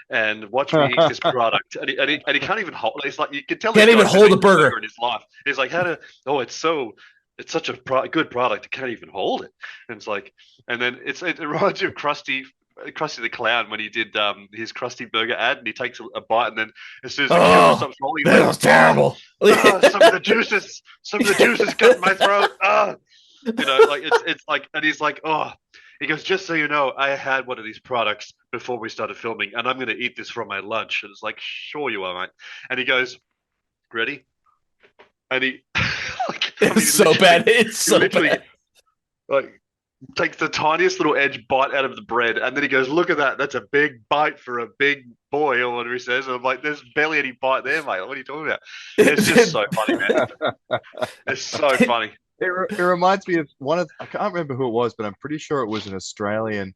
And watch me eat this product, and he can't even hold. It's like you can tell Can't this even guy's hold never a eaten burger. in his life. He's like, how to? Oh, it's such a good product. I can't even hold it. And it's like, and then it reminds you of Krusty the Clown when he did his Krusty Burger ad, and he takes a bite, and then as soon as the camera Oh, stops rolling, he's that like, was terrible. some of the juices got in my throat. Like it's like, and he's like, oh. He goes, just so you know, I had one of these products before we started filming, and I'm going to eat this for my lunch. And it's like, sure you are, mate. And he goes, ready? And he, like, I mean, It's so bad. It's so literally, bad. like, takes the tiniest little edge bite out of the bread, and then he goes, look at that. That's a big bite for a big boy, or whatever he says. And I'm like, there's barely any bite there, mate. What are you talking about? It's just so funny, man. It's so funny. It reminds me of I can't remember who it was, but I'm pretty sure it was an Australian.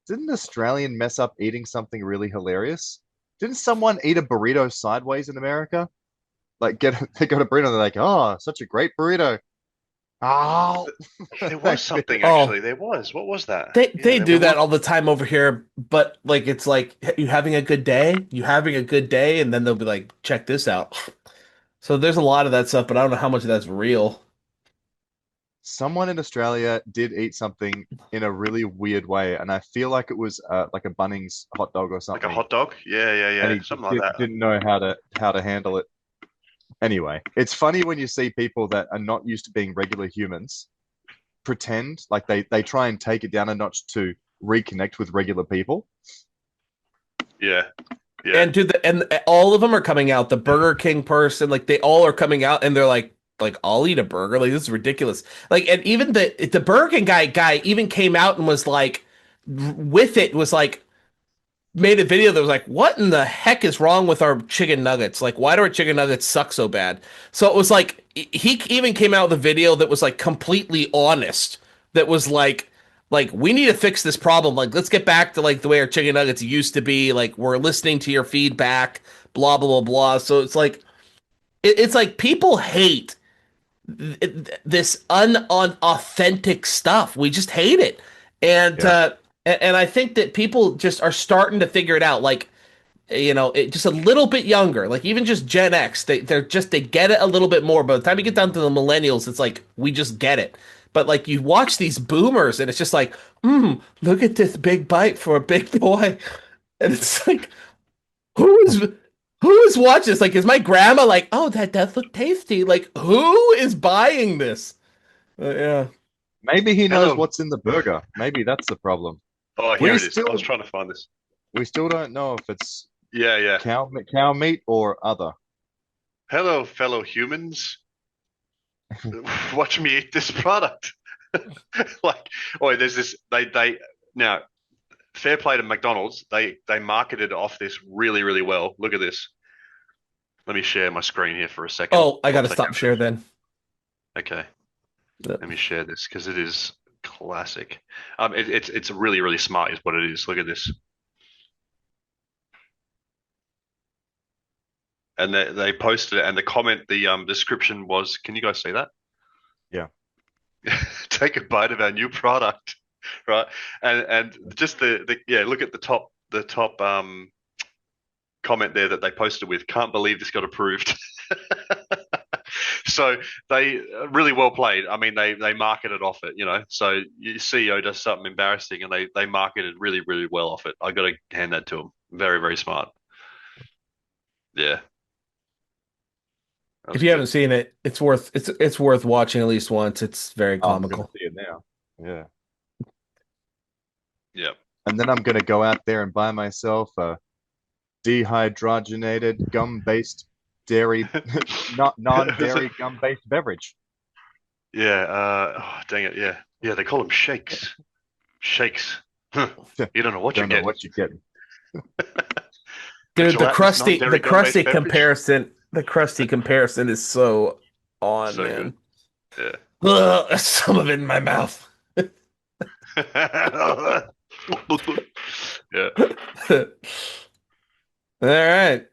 Didn't an Australian mess up eating something really hilarious? Didn't someone eat a burrito sideways in America? Like they got a burrito and they're like, oh, such a great burrito. Oh, There was something Oh. actually. There was. What was that? They Yeah, do there that was. all the time over here, but like it's like you having a good day, and then they'll be like, check this out. So there's a lot of that stuff, but I don't know how much of that's real. someone in Australia did eat something in a really weird way, and I feel like it was like a Bunnings hot dog or Like something. a hot dog? Yeah, yeah, And yeah. he Something like that. didn't know how to handle it. Anyway, it's funny when you see people that are not used to being regular humans pretend like they try and take it down a notch to reconnect with regular people. Yeah. Yeah. And all of them are coming out. The Burger King person, like they all are coming out, and they're like I'll eat a burger. Like this is ridiculous. Like, and even the Burger King guy even came out and was like, with it was like made a video that was like, what in the heck is wrong with our chicken nuggets? Like, why do our chicken nuggets suck so bad? So it was like he even came out with a video that was like completely honest. That was like we need to fix this problem. Like, let's get back to like the way our chicken nuggets used to be. Like, we're listening to your feedback. Blah blah blah blah. So it's like it's like people hate this unauthentic stuff. We just hate it, and Yeah. and I think that people just are starting to figure it out. Like just a little bit younger, like even just Gen X, they get it a little bit more. By the time you get down to the millennials, it's like we just get it. But like you watch these boomers, and it's just like, look at this big bite for a big boy, and it's like, who is who is watching this? Like, is my grandma like, oh, that does look tasty? Like, who is buying this? Yeah. Maybe he knows Hello. what's in the burger. Maybe that's the problem. Oh, We here it is. still- I was trying to find this. We still don't know if it's Yeah, yeah. cow meat or other. Hello, fellow humans. Watch me eat this product. Like, oh, there's this. They now. Fair play to McDonald's. They marketed off this really, really well. Look at this. Let me share my screen here for a second. Oh, I got to 1 stop second. share then. Okay. Yep. Let me share this because it is classic. It's really, really smart is what it is. Look at this. And they posted it, and the comment, the description was, can you guys see that? Yeah. Take a bite of our new product, right? And just the yeah, look at the top comment there that they posted with, can't believe this got approved. So they really well played. I mean, they marketed off it, you know. So your CEO does something embarrassing, and they marketed really, really well off it. I got to hand that to them. Very, very smart. Yeah. That If was you good. haven't seen it, it's worth watching at least once. It's very Oh, I'm gonna comical. see it now. Yeah. Yeah. And then I'm gonna go out there and buy myself a dehydrogenated gum-based dairy, not non-dairy gum-based beverage. Yeah. Oh, dang it. Yeah. Yeah. They call them shakes. Shakes. Huh. You don't know what you're Don't know getting. what you're getting. Dude, the Gelatinous crusty non-dairy gum-based beverage? the crusty comparison is so on, So man. good. Ugh, some of it in my mouth. Yeah. Yeah. All right.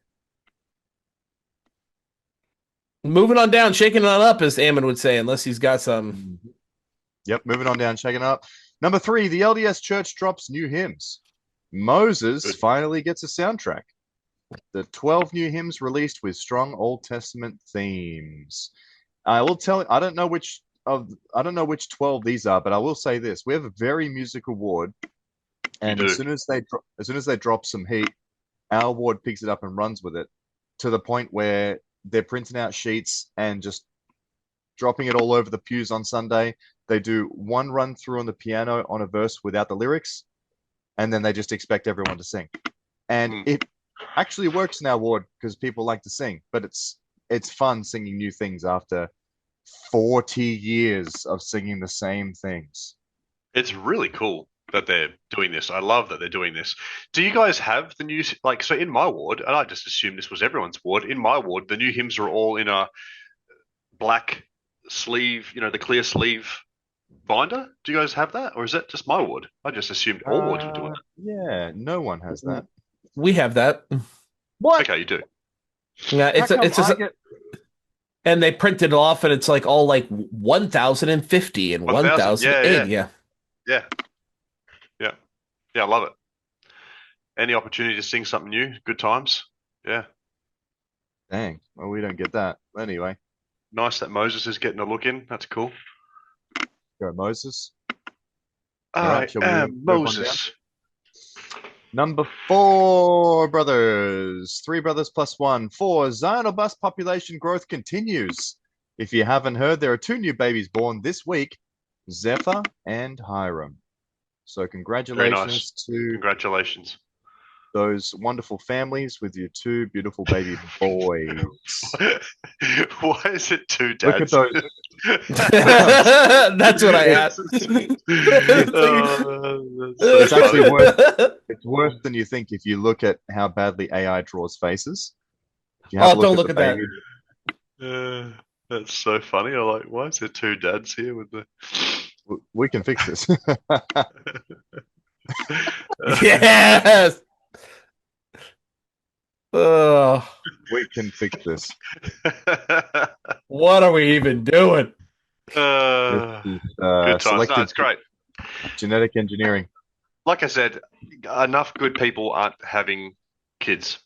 Moving on down, shaking it on up, as Ammon would say, unless he's got some. Yep, moving on down, shaking up. Number 3, the LDS Church drops new hymns. Moses Good. finally gets a soundtrack. The 12 new hymns released with strong Old Testament themes. I will tell. I don't know which 12 these are, but I will say this: we have a very musical ward, and do. as soon as they drop some heat, our ward picks it up and runs with it, to the point where they're printing out sheets and just dropping it all over the pews on Sunday. They do one run through on the piano on a verse without the lyrics, and then they just expect everyone to sing. And it actually works in our ward because people like to sing, but it's fun singing new things after 40 years of singing the same things. It's really cool that they're doing this. I love that they're doing this. Do you guys have the new, like, so in my ward, and I just assumed this was everyone's ward, in my ward, the new hymns are all in a black sleeve, you know, the clear sleeve binder? Do you guys have that? Or is that just my ward? I just assumed all wards were doing that. Yeah, no one has that. We have that. What? Okay, you do. Yeah, How come it's I a, get- and they print it off, and it's like all like 1,050 and 1,000. 1,080. Yeah. Yeah. Yeah. Yeah, I love it. Any opportunity to sing something new, good times. Yeah. Dang, well, we don't get that. Anyway, Nice that Moses is getting a look in. That's cool. go Moses. I right, shall we am move on Moses. Number 4, brothers. 3 brothers plus 1. 4, Zion or bust population growth continues. If you haven't heard, there are 2 new babies born this week, Zephyr and Hiram. So congratulations to Congratulations. those wonderful families with your 2 beautiful baby boys. Why is it two Look at dads? those. That's what I asked. It's actually It's worse than you think if you look at how badly AI draws faces. If you have Oh, a don't at look the at that. baby, That's so funny. I'm like, why is there two dads here with the? we can fix this. Yes. Oh, We can fix this. what are we even doing? Good This is, times. No, selective it's great. genetic engineering. Like I said, enough good people aren't having kids.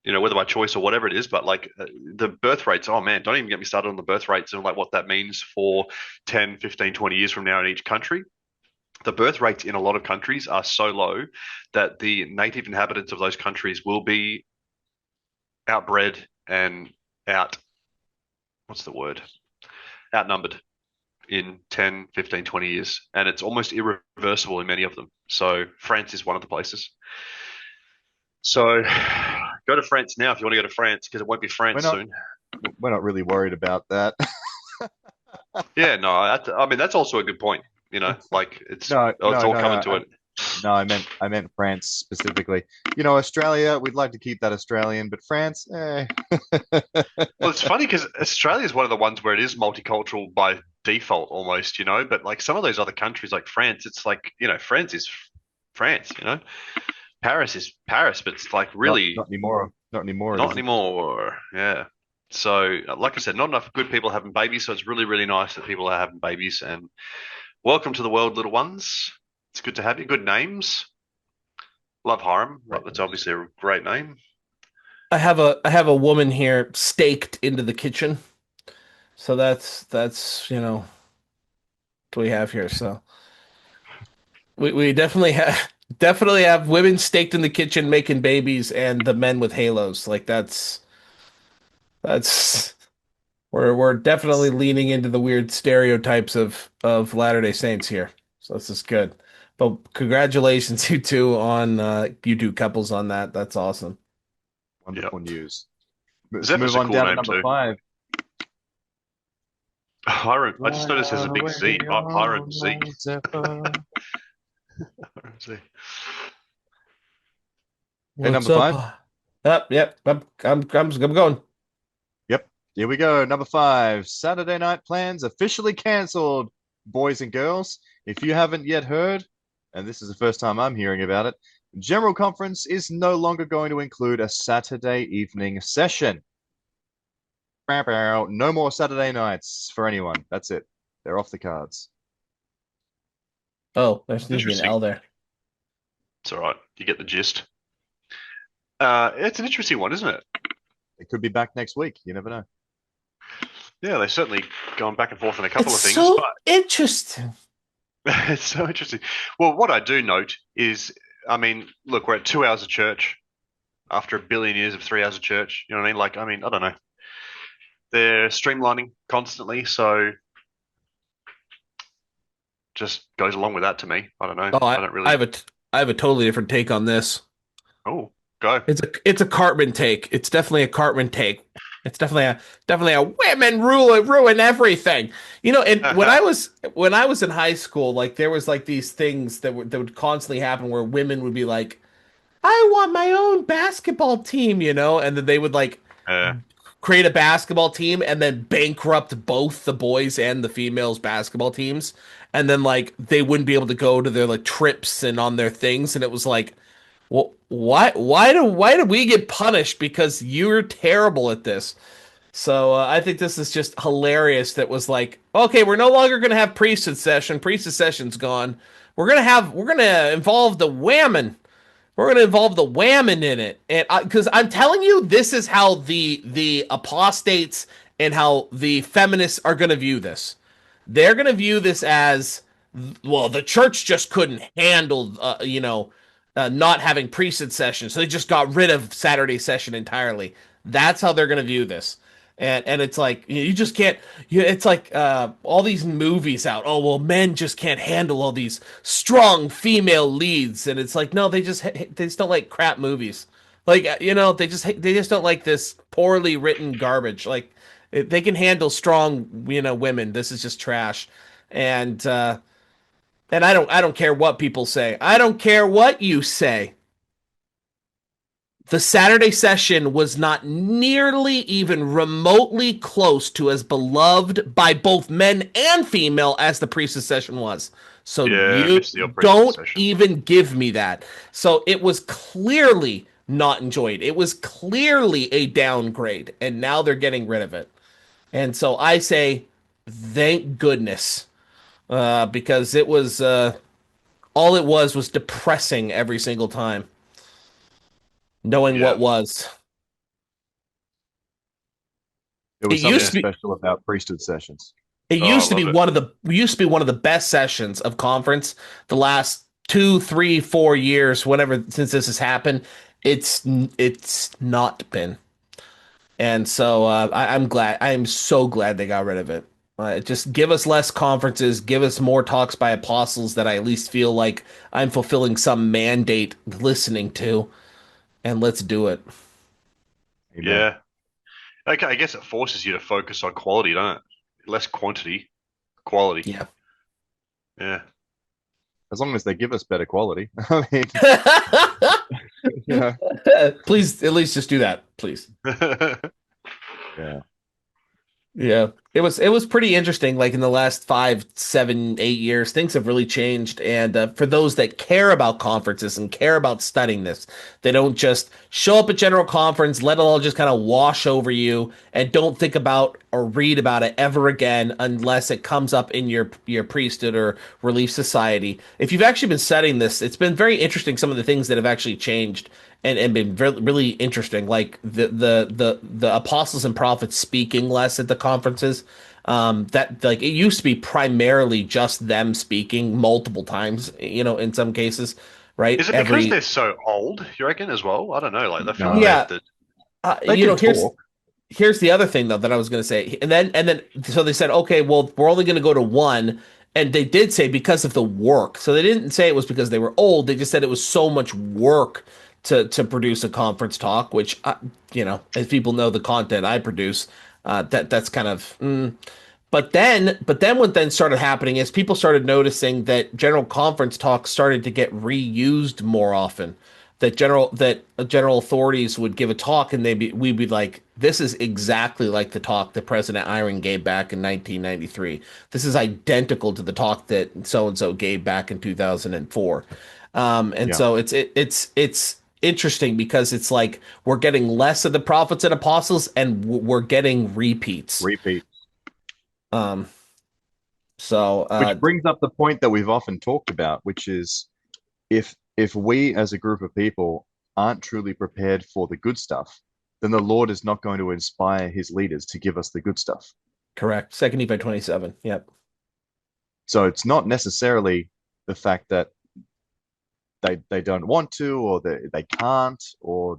You know, whether by choice or whatever it is, but like the birth rates, oh man, don't even get me started on the birth rates and like what that means for 10, 15, 20 years from now in each country. The birth rates in a lot of countries are so low that the native inhabitants of those countries will be outbred and what's the word? Outnumbered in 10, 15, 20 years. And it's almost irreversible in many of them. So France is one of the places. So go to France now if you want to go to France, because it won't be France soon. We're not really worried about that. Yeah, no, I mean, that's also a good point. You know, like it's No, all no, coming no, to it. No, I meant France specifically. Australia, we'd like to keep that Australian, but France, eh. Well, it's funny because Australia is one of the ones where it is multicultural by default almost, but like some of those other countries like France, it's like, France is France, Paris is Paris, but it's like Not really not anymore. Not anymore, it not isn't. anymore. Yeah. So, like I said, not enough good people having babies, so it's really, really nice that people are having babies. And welcome to the world, little ones. It's good to have you. Good names. Love Hiram. Right. That's obviously a great name. I have a woman here staked into the kitchen. So that's what we have here. So we definitely have women staked in the kitchen making babies and the men with halos. Like that's we're definitely leaning into the weird stereotypes of Latter-day Saints here. So this is good. But congratulations you two on you two couples on that. That's awesome. Yep. Wonderful news. Let's Zephyr's move a on cool down to name number too. 5. Hiram. I just noticed there's a big Z. Hiram Z. Zephyr. Hiram Z. Hey, What's number 5. up? Yep. I'm going. Yep. Here we go. Number 5. Saturday night plans officially canceled, boys and girls. If you haven't yet heard, and this is the first time I'm hearing about it, General Conference is no longer going to include a Saturday evening session. No more Saturday nights for anyone. That's it. They're off the cards. Oh, there's needs to be an Interesting. L there. It's all right. You get the gist. It's an interesting one, isn't it? It could be back next week. You never know. Yeah, they've certainly gone back and forth on a couple It's of things, so but interesting. it's so interesting. Well, what I do note is, I mean, look, we're at 2 hours of church after a billion years of 3 hours of church. You know what I mean? Like, I mean, I don't know. They're streamlining constantly, so just goes along with that to me. I don't know. Oh, I I, don't I really. have a totally different take on this. Oh, go. It's a Cartman take. It's definitely a Cartman take. It's definitely a women ruin everything. And when I was in high school, like there was like these things that would constantly happen where women would be like, "I want my own basketball team," and then they would like Uh, create a basketball team and then bankrupt both the boys and the females basketball teams, and then like they wouldn't be able to go to their like trips and on their things, and it was like, well, why do we get punished because you're terrible at this? So I think this is just hilarious. That was like, okay, we're no longer gonna have priesthood session. Priesthood session's gone. We're gonna involve the women. We're going to involve the women in it, and because I'm telling you, this is how the apostates and how the feminists are going to view this. They're going to view this as, well, the church just couldn't handle, not having priesthood session, so they just got rid of Saturday session entirely. That's how they're going to view this. And it's like you just can't. It's like all these movies out. Oh well, men just can't handle all these strong female leads, and it's like no, they just don't like crap movies. Like they just don't like this poorly written garbage. Like they can handle strong women. This is just trash, and I don't care what people say. I don't care what you say. The Saturday session was not nearly even remotely close to as beloved by both men and female as the Priestess session was. So yeah, I you missed the operation don't session. even give me that. So it was clearly not enjoyed. It was clearly a downgrade, and now they're getting rid of it. And so I say, thank goodness, because it was all it was depressing every single time, knowing Yeah, what was. There It was something used to be special about priesthood sessions. it oh, I used to be love it. one of the best sessions of conference the last 2, 3, 4 years, whenever since this has happened. It's not been. And so I'm glad. I am so glad they got rid of it. Just give us less conferences, give us more talks by apostles that I at least feel like I'm fulfilling some mandate listening to, and let's do it. Amen. Yeah. Okay, I guess it forces you to focus on quality, don't it? Less quantity, quality. Yeah. Yeah. as long as they give us better quality. I mean, you know, Please, at least just do that, please. yeah, Yeah, it was pretty interesting. Like in the last 5, 7, 8 years, things have really changed. And for those that care about conferences and care about studying this, they don't just show up at general conference, let it all just kind of wash over you, and don't think about or read about it ever again unless it comes up in your priesthood or relief society. If you've actually been studying this, it's been very interesting. Some of the things that have actually changed and been really interesting, like the apostles and prophets speaking less at the conferences. That like it used to be primarily just them speaking multiple times, in some cases, right? Is it because Every they're so old, you reckon, as well? I don't know. Like, I feel like no, Yeah, they're they can here's talk. the other thing though that I was going to say, and then so they said, okay, well, we're only going to go to one, and they did say because of the work. So they didn't say it was because they were old. They just said it was so much work to produce a conference talk, which as people know the content I produce, that's kind of. But then what then started happening is people started noticing that general conference talks started to get reused more often. That general authorities would give a talk and we'd be like, this is exactly like the talk that President Eyring gave back in 1993. This is identical to the talk that so and so gave back in 2004. And Yeah, so it's interesting because it's like we're getting less of the prophets and apostles and we're getting repeats. repeat. Um, so Which brings up the point that we've often talked about, which is if we as a group of people aren't truly prepared for the good stuff, then the Lord is not going to inspire his leaders to give us the good stuff. correct. Second Nephi 27. Yep. So it's not necessarily the fact that they don't want to or they can't or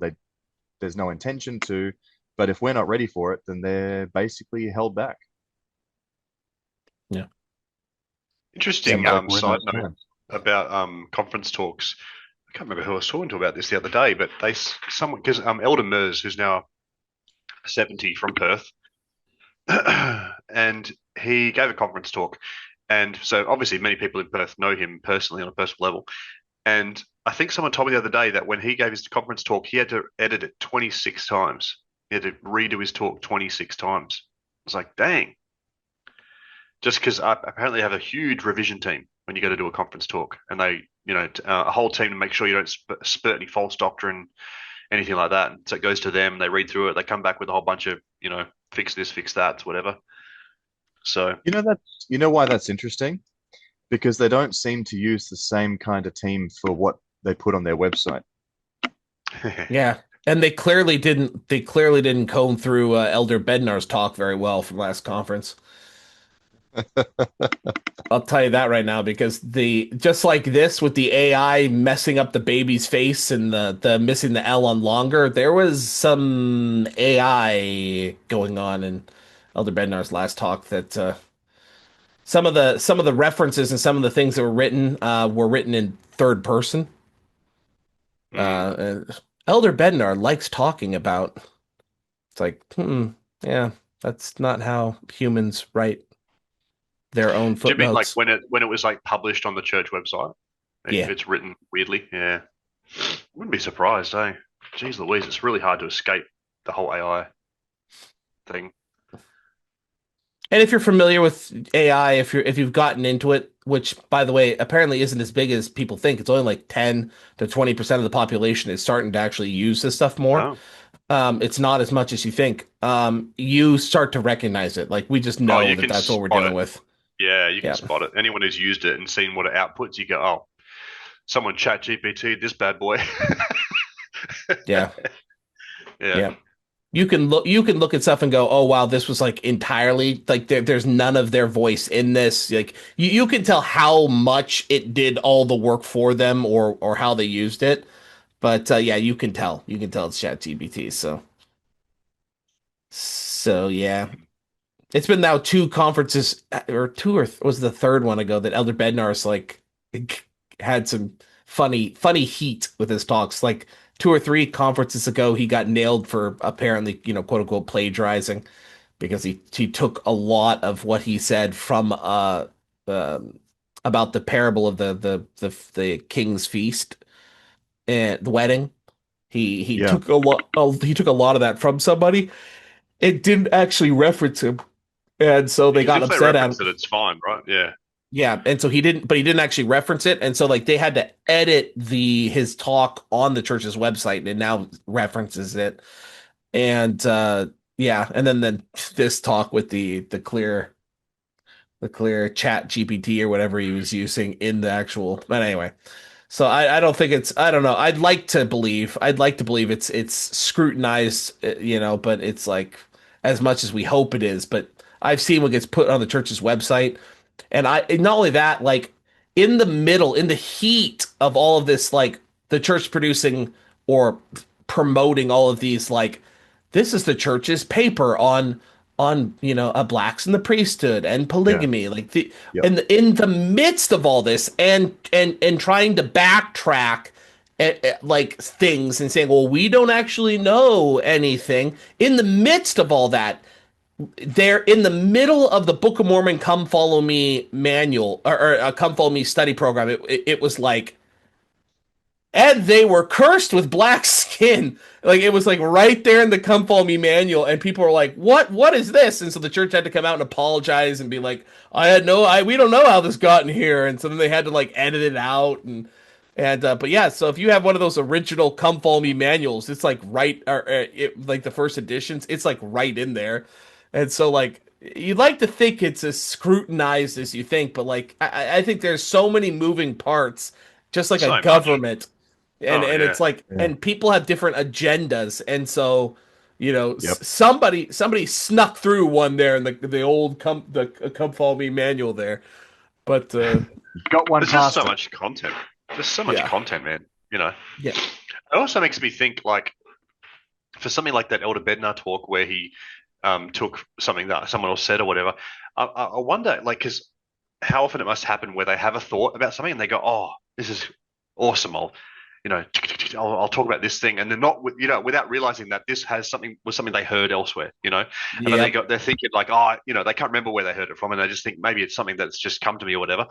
there's no intention to, but if we're not ready for it, then they're basically held back. Yeah. interesting. Like we're in Side those note times. about conference talks. I can't remember who I was talking to about this the other day, but someone because Elder Mers, who's now 70 from Perth, and he gave a conference talk, and so obviously many people in Perth know him personally on a personal level. And I think someone told me the other day that when he gave his conference talk, he had to edit it 26 times. He had to redo his talk 26 times. I was like, dang. Just because I apparently have a huge revision team when you go to do a conference talk, and they, a whole team to make sure you don't spurt any false doctrine, anything like that. And so it goes to them, they read through it, they come back with a whole bunch of, fix this, fix that, whatever. So, You know why that's interesting? Because they don't seem to use the same kind of team for what they put on their website. Yeah. And they clearly didn't comb through Elder Bednar's talk very well from last conference. I'll tell you that right now because the just like this with the AI messing up the baby's face and the missing the L on longer, there was some AI going on in Elder Bednar's last talk that some of the references and some of the things that were written in third person. And Elder Bednar likes talking about. It's like, yeah, that's not how humans write their own do you mean like footnotes. when it was like published on the church website? Yeah. It's written weirdly. Yeah. Wouldn't be surprised, eh? Jeez Louise, it's really hard to escape the whole AI thing. And if you're familiar with AI, if you've gotten into it, which by the way, apparently isn't as big as people think, it's only like 10 to 20% of the population is starting to actually use this stuff more. Oh. It's not as much as you think. You start to recognize it. Like we just know You that can that's what we're spot dealing it. with. Yeah, you can Yeah. spot it. Anyone who's used it and seen what it outputs, you go, oh, someone chat GPT this bad boy. Yeah. Yeah. Yeah. You can look at stuff and go, oh wow, this was like entirely like there's none of their voice in this. Like you can tell how much it did all the work for them or how they used it. But yeah, you can tell. You can tell it's ChatGPT. So yeah. It's been now two conferences or two or was the third one ago that Elder Bednar's like had some funny heat with his talks. Like two or three conferences ago, he got nailed for apparently, quote unquote plagiarizing because he took a lot of what he said from about the parable of the king's feast and the wedding. He Yeah. took a lot he took a lot of that from somebody. It didn't actually reference him, and so they Because got if they upset at him. reference it, it's fine, right? Yeah. Yeah, and so he didn't actually reference it, and so like they had to edit the his talk on the church's website, and it now references it. And yeah, and then this talk with the clear chat GPT or whatever he was using in the actual. But anyway, so I don't think it's I don't know. I'd like to believe it's scrutinized, but it's like as much as we hope it is. But I've seen what gets put on the church's website, and not only that, like in the middle, in the heat of all of this, like the church producing or promoting all of these, like this is the church's paper on blacks in the priesthood and Yeah. polygamy, like the Yep. in the midst of all this, and trying to backtrack like things and saying, well, we don't actually know anything. In the midst of all that, they're in the middle of the Book of Mormon Come Follow Me manual, or Come Follow Me study program. It was like, and they were cursed with black skin. Like it was like right there in the Come Follow Me manual, and people were like, What is this?" And so the church had to come out and apologize and be like, we don't know how this got in here." And so then they had to like edit it out, but yeah. So if you have one of those original Come Follow Me manuals, it's like right, like the first editions, it's like right in there. And so like you'd like to think it's as scrutinized as you think, but like I think there's so many moving parts, just like So a much. government, Oh and yeah. it's like, Yeah. and people have different agendas, and so Yep. somebody snuck through one there in the old Come Follow Me manual there, but Got one There's just past so it. much content. There's so much yeah, content, man. You know. yeah, It also makes me think, like, for something like that Elder Bednar talk where he took something that someone else said or whatever. I wonder, like, because how often it must happen where they have a thought about something and they go, "Oh, this is awesome. I'll talk about this thing," and they're not, without realizing that this was something they heard elsewhere, and then yeah. they're thinking like, "Oh, they can't remember where they heard it from," and they just think maybe it's something that's just come to me or whatever.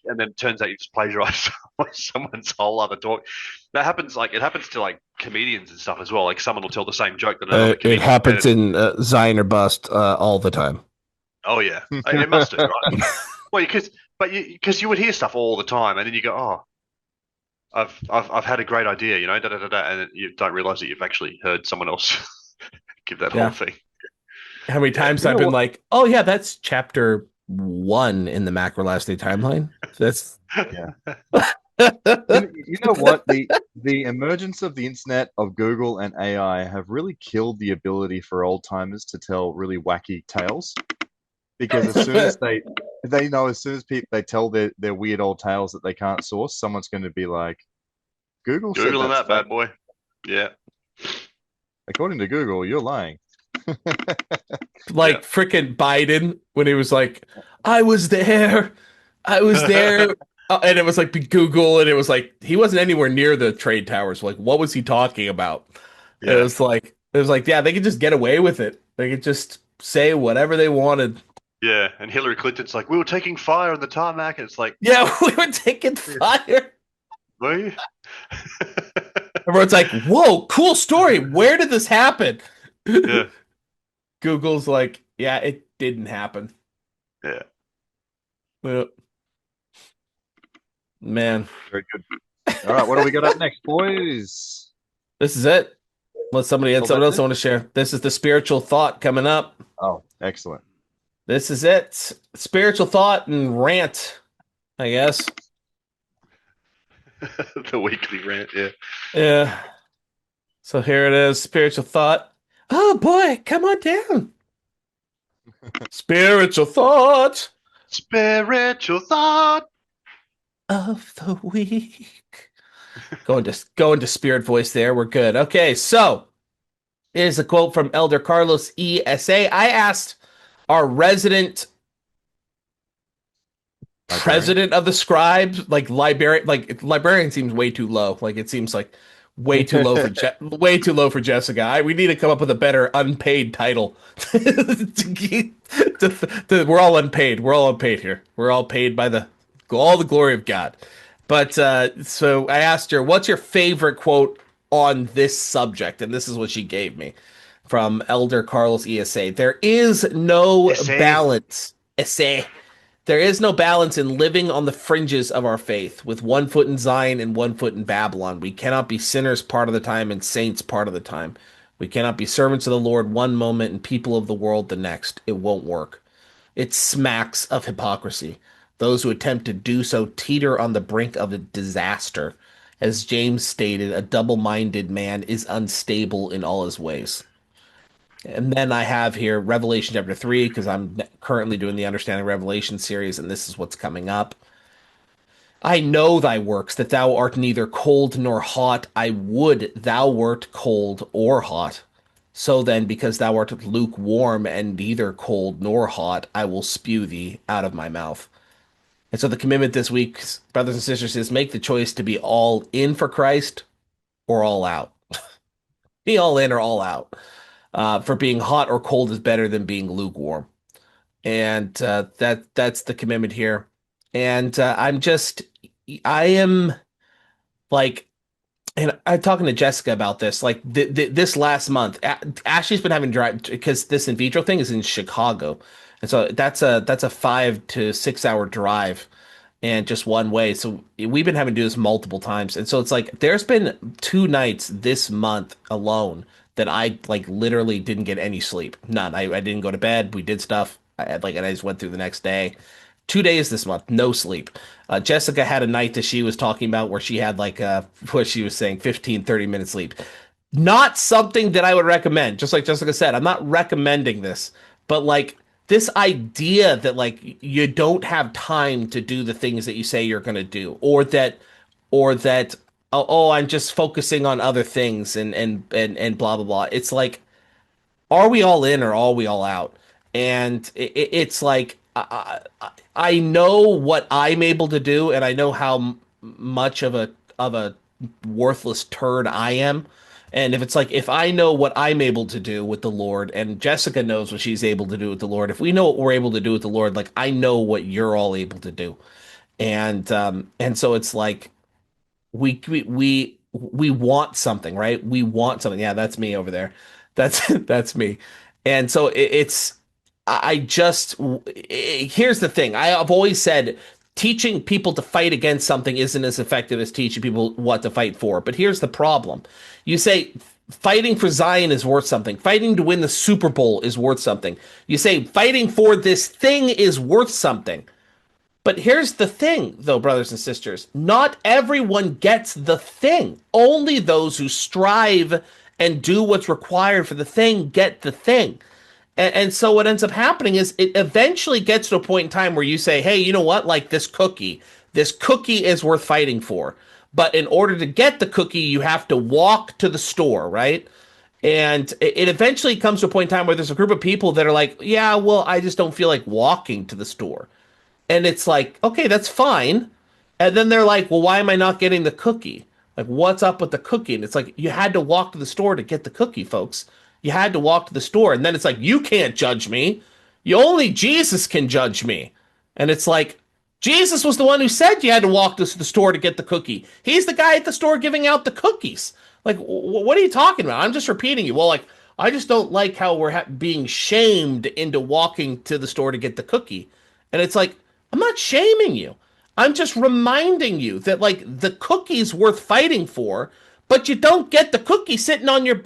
And then it turns out you just plagiarized someone's whole other talk. That happens, like it happens to like comedians and stuff as well. Like someone will tell the same joke that another It comedian happens said. in Zion or Bust all the time. Oh yeah, it must do, right? Well, because you would hear stuff all the time, and then you go, "Oh, I've had a great idea," da da da da, and then you don't realize that you've actually heard someone else give that whole Yeah. thing. How many Yeah. times You I've know been what? like, "Oh yeah, that's chapter 1 in the Macro Last Day timeline." That's Yeah. You know what? The emergence of the internet, of Google and AI have really killed the ability for old timers to tell really wacky tales. Because as soon as they know, as soon as people they tell their weird old tales that they can't source, someone's going to be like, Google said Googling that's that bad fake. boy. Yeah, According to Google, you're lying. like yeah, freaking Biden when he was like, I was there," and it was like Google, and it was like he wasn't anywhere near the trade towers. Like, what was he talking about? yeah, It was like, yeah, they could just get away with it. They could just say whatever they wanted. yeah. And Hillary Clinton's like, "We were taking fire on the tarmac," and it's like, Yeah, we were taking fire. "Were you?" Everyone's like, "Whoa, cool story. Where did this happen?" Yeah, Google's like, "Yeah, it didn't happen." yeah. Well, man, Very good. All right, what do we got up next, boys? this is it. Unless somebody had Oh, something that's else it? I want to share. This is the spiritual thought coming up. Oh, excellent. This is it. Spiritual thought and rant, I guess. The weekly rant. Yeah. Yeah. So here it is. Spiritual thought. Oh boy, come on down. Spiritual thought Spiritual thought. of the week. Going to spirit voice there. We're good. Okay, so here's a quote from Elder Carlos ESA. I asked our resident Librarian? president of the scribes, like librarian seems way too low. Like it seems like way too low for way too low for Jessica. We need to come up with a better unpaid title. We're all unpaid. We're all unpaid here. We're all paid by the all the glory of God. But so I asked her, "What's your favorite quote on this subject?" And this is what she gave me from Elder Carlos ESA. There is no Essay. balance. Essay. There is no balance in living on the fringes of our faith, with one foot in Zion and one foot in Babylon. We cannot be sinners part of the time and saints part of the time. We cannot be servants of the Lord one moment and people of the world the next. It won't work. It smacks of hypocrisy. Those who attempt to do so teeter on the brink of a disaster. As James stated, a double-minded man is unstable in all his ways. And then I have here Revelation chapter 3, because I'm currently doing the Understanding Revelation series, and this is what's coming up. I know thy works, that thou art neither cold nor hot. I would thou wert cold or hot. So then, because thou art lukewarm and neither cold nor hot, I will spew thee out of my mouth. And so the commitment this week, brothers and sisters, is make the choice to be all in for Christ or all out. Be all in or all out. For being hot or cold is better than being lukewarm. And that's the commitment here. And I am like, and I'm talking to Jessica about this, like this last month, Ashley's been having drive because this in vitro thing is in Chicago. And so that's a 5 to 6 hour drive and just one way. So we've been having to do this multiple times. And so it's like, there's been 2 nights this month alone that I like literally didn't get any sleep. None. I didn't go to bed. We did stuff. And I just went through the next day. 2 days this month, no sleep. Jessica had a night that she was talking about where she had like what she was saying, 15, 30 minutes sleep. Not something that I would recommend. Just like Jessica said, I'm not recommending this, but like this idea that like you don't have time to do the things that you say you're going to do, or that oh, I'm just focusing on other things and blah blah blah. It's like, are we all in or are we all out? And it's like I know what I'm able to do, and I know how much of a worthless turd I am. And if it's like, if I know what I'm able to do with the Lord, and Jessica knows what she's able to do with the Lord, if we know what we're able to do with the Lord, like I know what you're all able to do. And so it's like we want something, right? We want something. Yeah, that's me over there. That's me. And so here's the thing. I've always said teaching people to fight against something isn't as effective as teaching people what to fight for. But here's the problem. You say fighting for Zion is worth something. Fighting to win the Super Bowl is worth something. You say fighting for this thing is worth something. But here's the thing, though, brothers and sisters. Not everyone gets the thing. Only those who strive and do what's required for the thing get the thing. And so what ends up happening is it eventually gets to a point in time where you say, hey, you know what? Like this cookie is worth fighting for. But in order to get the cookie, you have to walk to the store, right? And it eventually comes to a point in time where there's a group of people that are like, yeah, well, I just don't feel like walking to the store. And it's like, okay, that's fine. And then they're like, well, why am I not getting the cookie? Like, what's up with the cookie? And it's like, you had to walk to the store to get the cookie, folks. You had to walk to the store. And then it's like, you can't judge me. Only Jesus can judge me. And it's like, Jesus was the one who said you had to walk to the store to get the cookie. He's the guy at the store giving out the cookies. Like, what are you talking about? I'm just repeating you. Well, like, I just don't like how we're being shamed into walking to the store to get the cookie. And it's like, I'm not shaming you. I'm just reminding you that, like, the cookie's worth fighting for, but you don't get the cookie sitting on your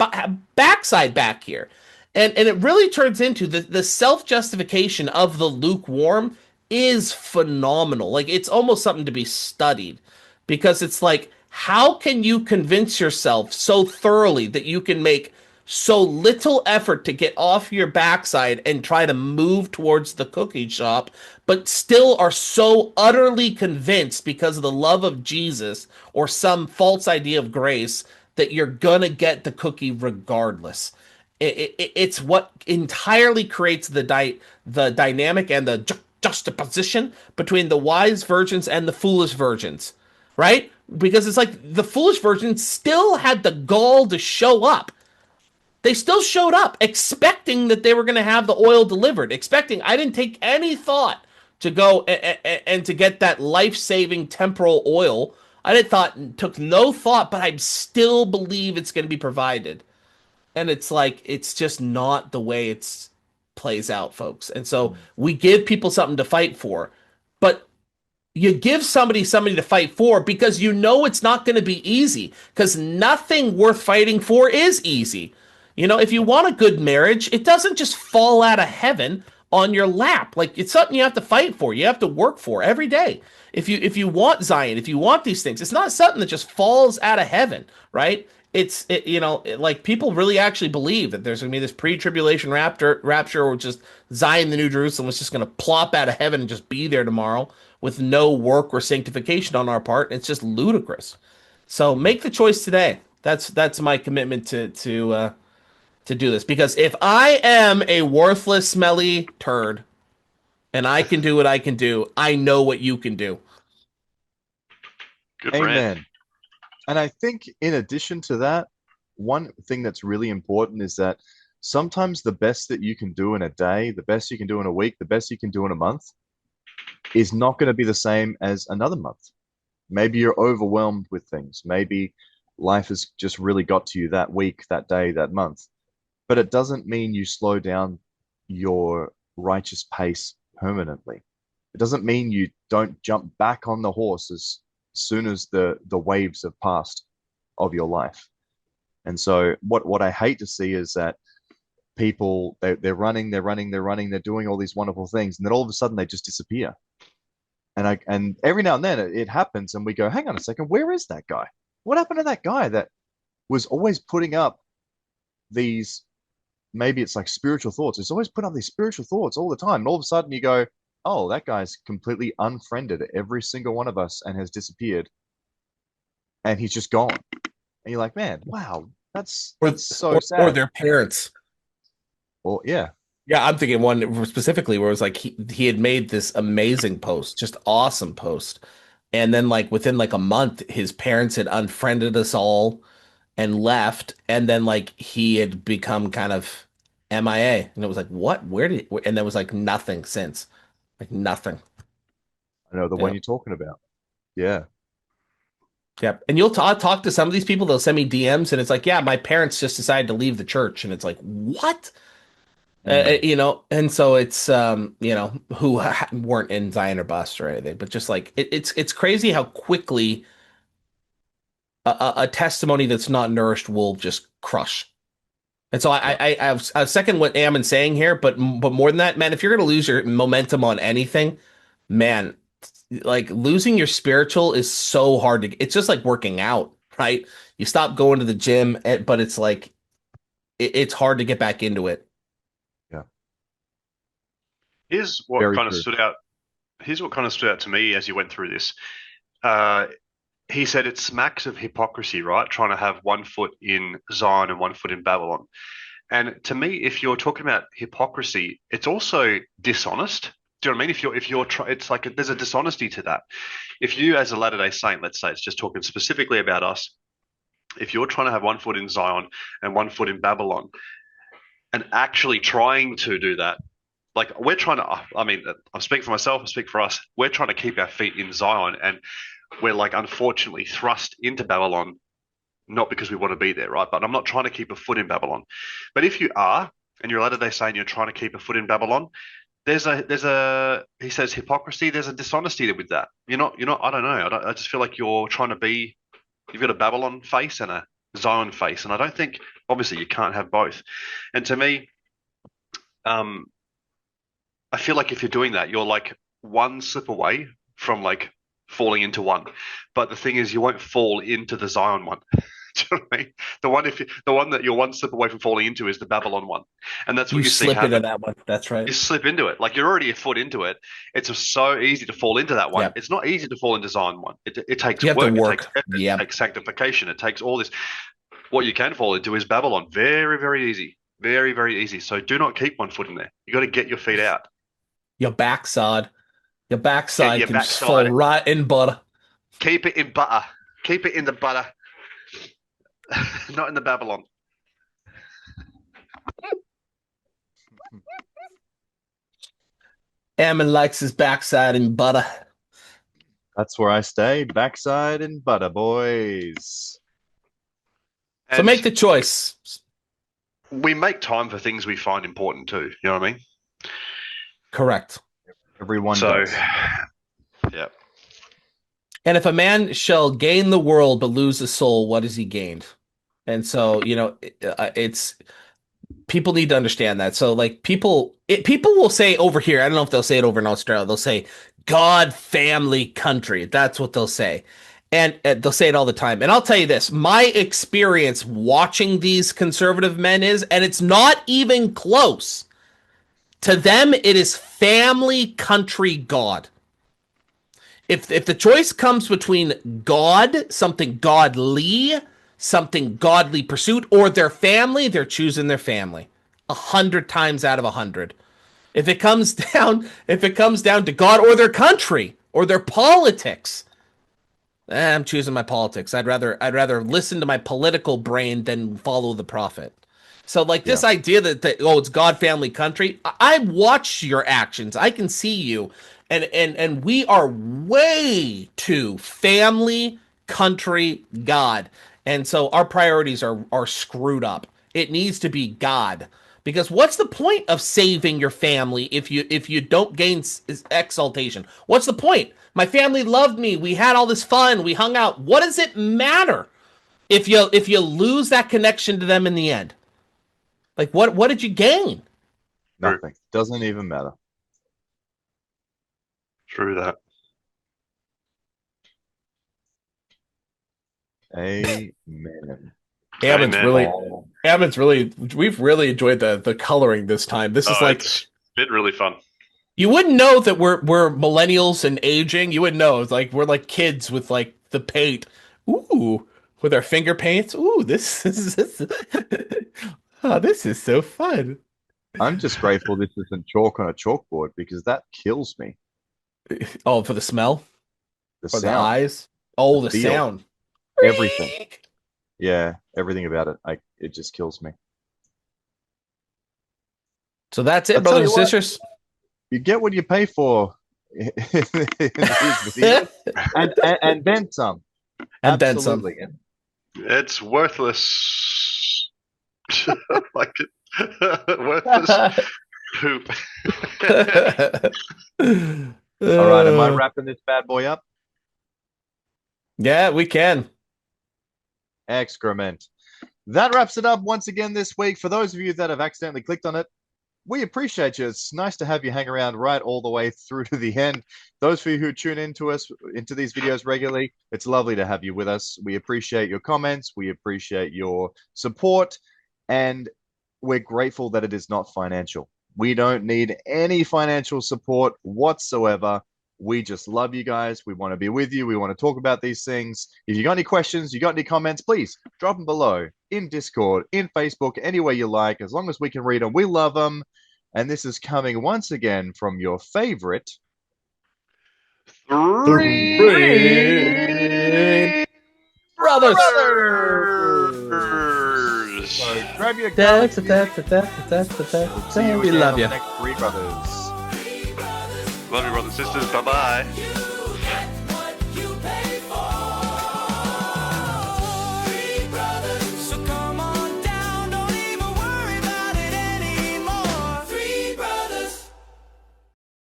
backside back here. And it really turns into the self-justification of the lukewarm is phenomenal. Like, it's almost something to be studied, because it's like, how can you convince yourself so thoroughly that you can make so little effort to get off your backside and try to move towards the cookie shop, but still are so utterly convinced because of the love of Jesus or some false idea of grace that you're gonna get the cookie regardless? It's what entirely creates the dynamic and the juxtaposition between the wise virgins and the foolish virgins, right? Because it's like the foolish virgins still had the gall to show up. They still showed up expecting that they were going to have the oil delivered, expecting. I didn't take any thought to go and to get that life-saving temporal oil. I didn't thought took no thought, but I still believe it's going to be provided. And it's like it's just not the way it's plays out, folks. And so we give people something to fight for, but you give somebody somebody to fight for because you know it's not going to be easy because nothing worth fighting for is easy. You know, if you want a good marriage, it doesn't just fall out of heaven on your lap. Like it's something you have to fight for. You have to work for every day. If you want Zion, if you want these things, it's not something that just falls out of heaven, right? Like people really actually believe that there's going to be this pre-tribulation rapture or just Zion, the New Jerusalem, is just going to plop out of heaven and just be there tomorrow with no work or sanctification on our part. It's just ludicrous. So make the choice today. That's my commitment to do this because if I am a worthless, smelly turd and I can do what I can do, I know what you can do. Good brand. Amen. And I think in addition to that, one thing that's really important is that sometimes the best that you can do in a day, the best you can do in a week, the best you can do in a month is not going to be the same as another month. Maybe you're overwhelmed with things. Maybe life has just really got to you that week, that day, that month. But it doesn't mean you slow down your righteous pace permanently. It doesn't mean you don't jump back on the horse as soon as the waves have passed of your life. And so what I hate to see is that people they're running, they're doing all these wonderful things, and then all of a sudden they just disappear. And every now and then it happens, and we go, hang on a second, where is that guy? What happened to that guy that was always putting up these, maybe it's like spiritual thoughts. It's always put up these spiritual thoughts all the time. And all of a sudden you go, oh, that guy's completely unfriended every single one of us and has disappeared. And he's just gone. And you're like, man, wow, that's so sad. Or their parents. Well, yeah. Yeah, I'm thinking one specifically where it was like he had made this amazing post, just awesome post. And then like within like a month, his parents had unfriended us all and left. And then like he had become kind of MIA. And it was like, what? And there was like nothing since. Like nothing. I know the one you're talking about. Yeah. Yep. And I'll talk to some of these people, they'll send me DMs and it's like, yeah, my parents just decided to leave the church. And it's like, what? And so it's who weren't in Zion or Bust or anything, but just like it's crazy how quickly a testimony that's not nourished will just crush. And so I second what Ammon's saying here, but more than that, man, if you're gonna lose your momentum on anything, man, like losing your spiritual is so hard it's just like working out, right? You stop going to the gym, but it's like it's hard to get back into it. Here's what Very kind of true. stood out. Here's what kind of stood out to me as you went through this. He said it smacks of hypocrisy, right? Trying to have one foot in Zion and one foot in Babylon. And to me, if you're talking about hypocrisy, it's also dishonest. Do you know what I mean? It's like there's a dishonesty to that. If you, as a Latter-day Saint, let's say, it's just talking specifically about us, if you're trying to have one foot in Zion and one foot in Babylon, and actually trying to do that, like we're trying to, I mean, I'm speaking for myself, I speak for us. We're trying to keep our feet in Zion, and we're like unfortunately thrust into Babylon, not because we want to be there, right? But I'm not trying to keep a foot in Babylon. But if you are, and you're Latter-day Saint, you're trying to keep a foot in Babylon, he says hypocrisy. There's a dishonesty with that. You're not. I don't know. I just feel like you've got a Babylon face and a Zion face, and I don't think, obviously, you can't have both. And to me, I feel like if you're doing that, you're like one slip away from like falling into one. But the thing is, you won't fall into the Zion one. Do you know what I mean? The one that you're one slip away from falling into is the Babylon one, and that's what you see slip happen. into that one. That's right. You slip into it. Like you're already a foot into it. It's just so easy to fall into that one. Yeah. It's not easy to fall into Zion one. It takes You have work. to It work. takes effort. Yeah. It takes sanctification. It takes all this. What you can fall into is Babylon. Very, very easy. Very, very easy. So do not keep one foot in there. You got to get your feet out. Your backside Your can just backside. fall right in butter. Keep it in butter. Keep it in the butter. Not in the Babylon. Ammon likes his backside in butter. That's where I stay. Backside and butter, boys. So And make the choice. we make time for things we find important too. You know what I mean? Correct. Everyone So, does. yeah. And if a man shall gain the world but lose his soul, what has he gained? And so, it's people need to understand that. So, like people will say over here, I don't know if they'll say it over in Australia. They'll say God, family, country. That's what they'll say. And they'll say it all the time. And I'll tell you this, my experience watching these conservative men is, and it's not even close. To them, it is family, country, God. If the choice comes between God, something godly pursuit, or their family, they're choosing their family. 100 times out of 100. If it comes down to God or their country or their politics, I'm choosing my politics. I'd rather listen to my political brain than follow the prophet. So like this idea that it's God, family, country. I watch your actions. I can see you. And we are way too family, country, God. And so our priorities are screwed up. It needs to be God. Because what's the point of saving your family if you don't gain exaltation? What's the point? My family loved me. We had all this fun. We hung out. What does it matter if you lose that connection to them in the end? Like what did you gain? Nothing. Doesn't even matter. True that. Amen. Ammon's really, we've really enjoyed the coloring this time. This is It's been really fun. you wouldn't know that we're millennials and aging. You wouldn't know. It's like we're like kids with like the paint. Ooh, with our finger paints. Ooh, this is oh, this is so fun. I'm just grateful this isn't chalk on a chalkboard because that kills me. Oh, for the smell The or sound, the eyes. Oh, the feel. sound. Everything. Yeah, everything about it. It just kills me. So that's it, I'll tell brothers you and what. sisters. You get what you pay for in these videos. and then some. And then some. Absolutely. It's worthless. Like it. Worthless poop. All right, am I wrapping this bad boy up? Yeah, we can. Excrement. That wraps it up once again this week. For those of you that have accidentally clicked on it, we appreciate you. It's nice to have you hang around right all the way through to the end. Those of you who tune into these videos regularly, it's lovely to have you with us. We appreciate your comments. We appreciate your support. And we're grateful that it is not financial. We don't need any financial support whatsoever. We just love you guys. We want to be with you. We want to talk about these things. If you got any questions, you got any comments, please drop them below in Discord, in Facebook, anywhere you like, as long as we can read them. We love them. And this is coming once again from your favorite Three brothers. So grab your Da, galaxy. da, da, da, da, da, da, See you We again love on you. the next Three Brothers. Love you, brothers and sisters. Bye bye.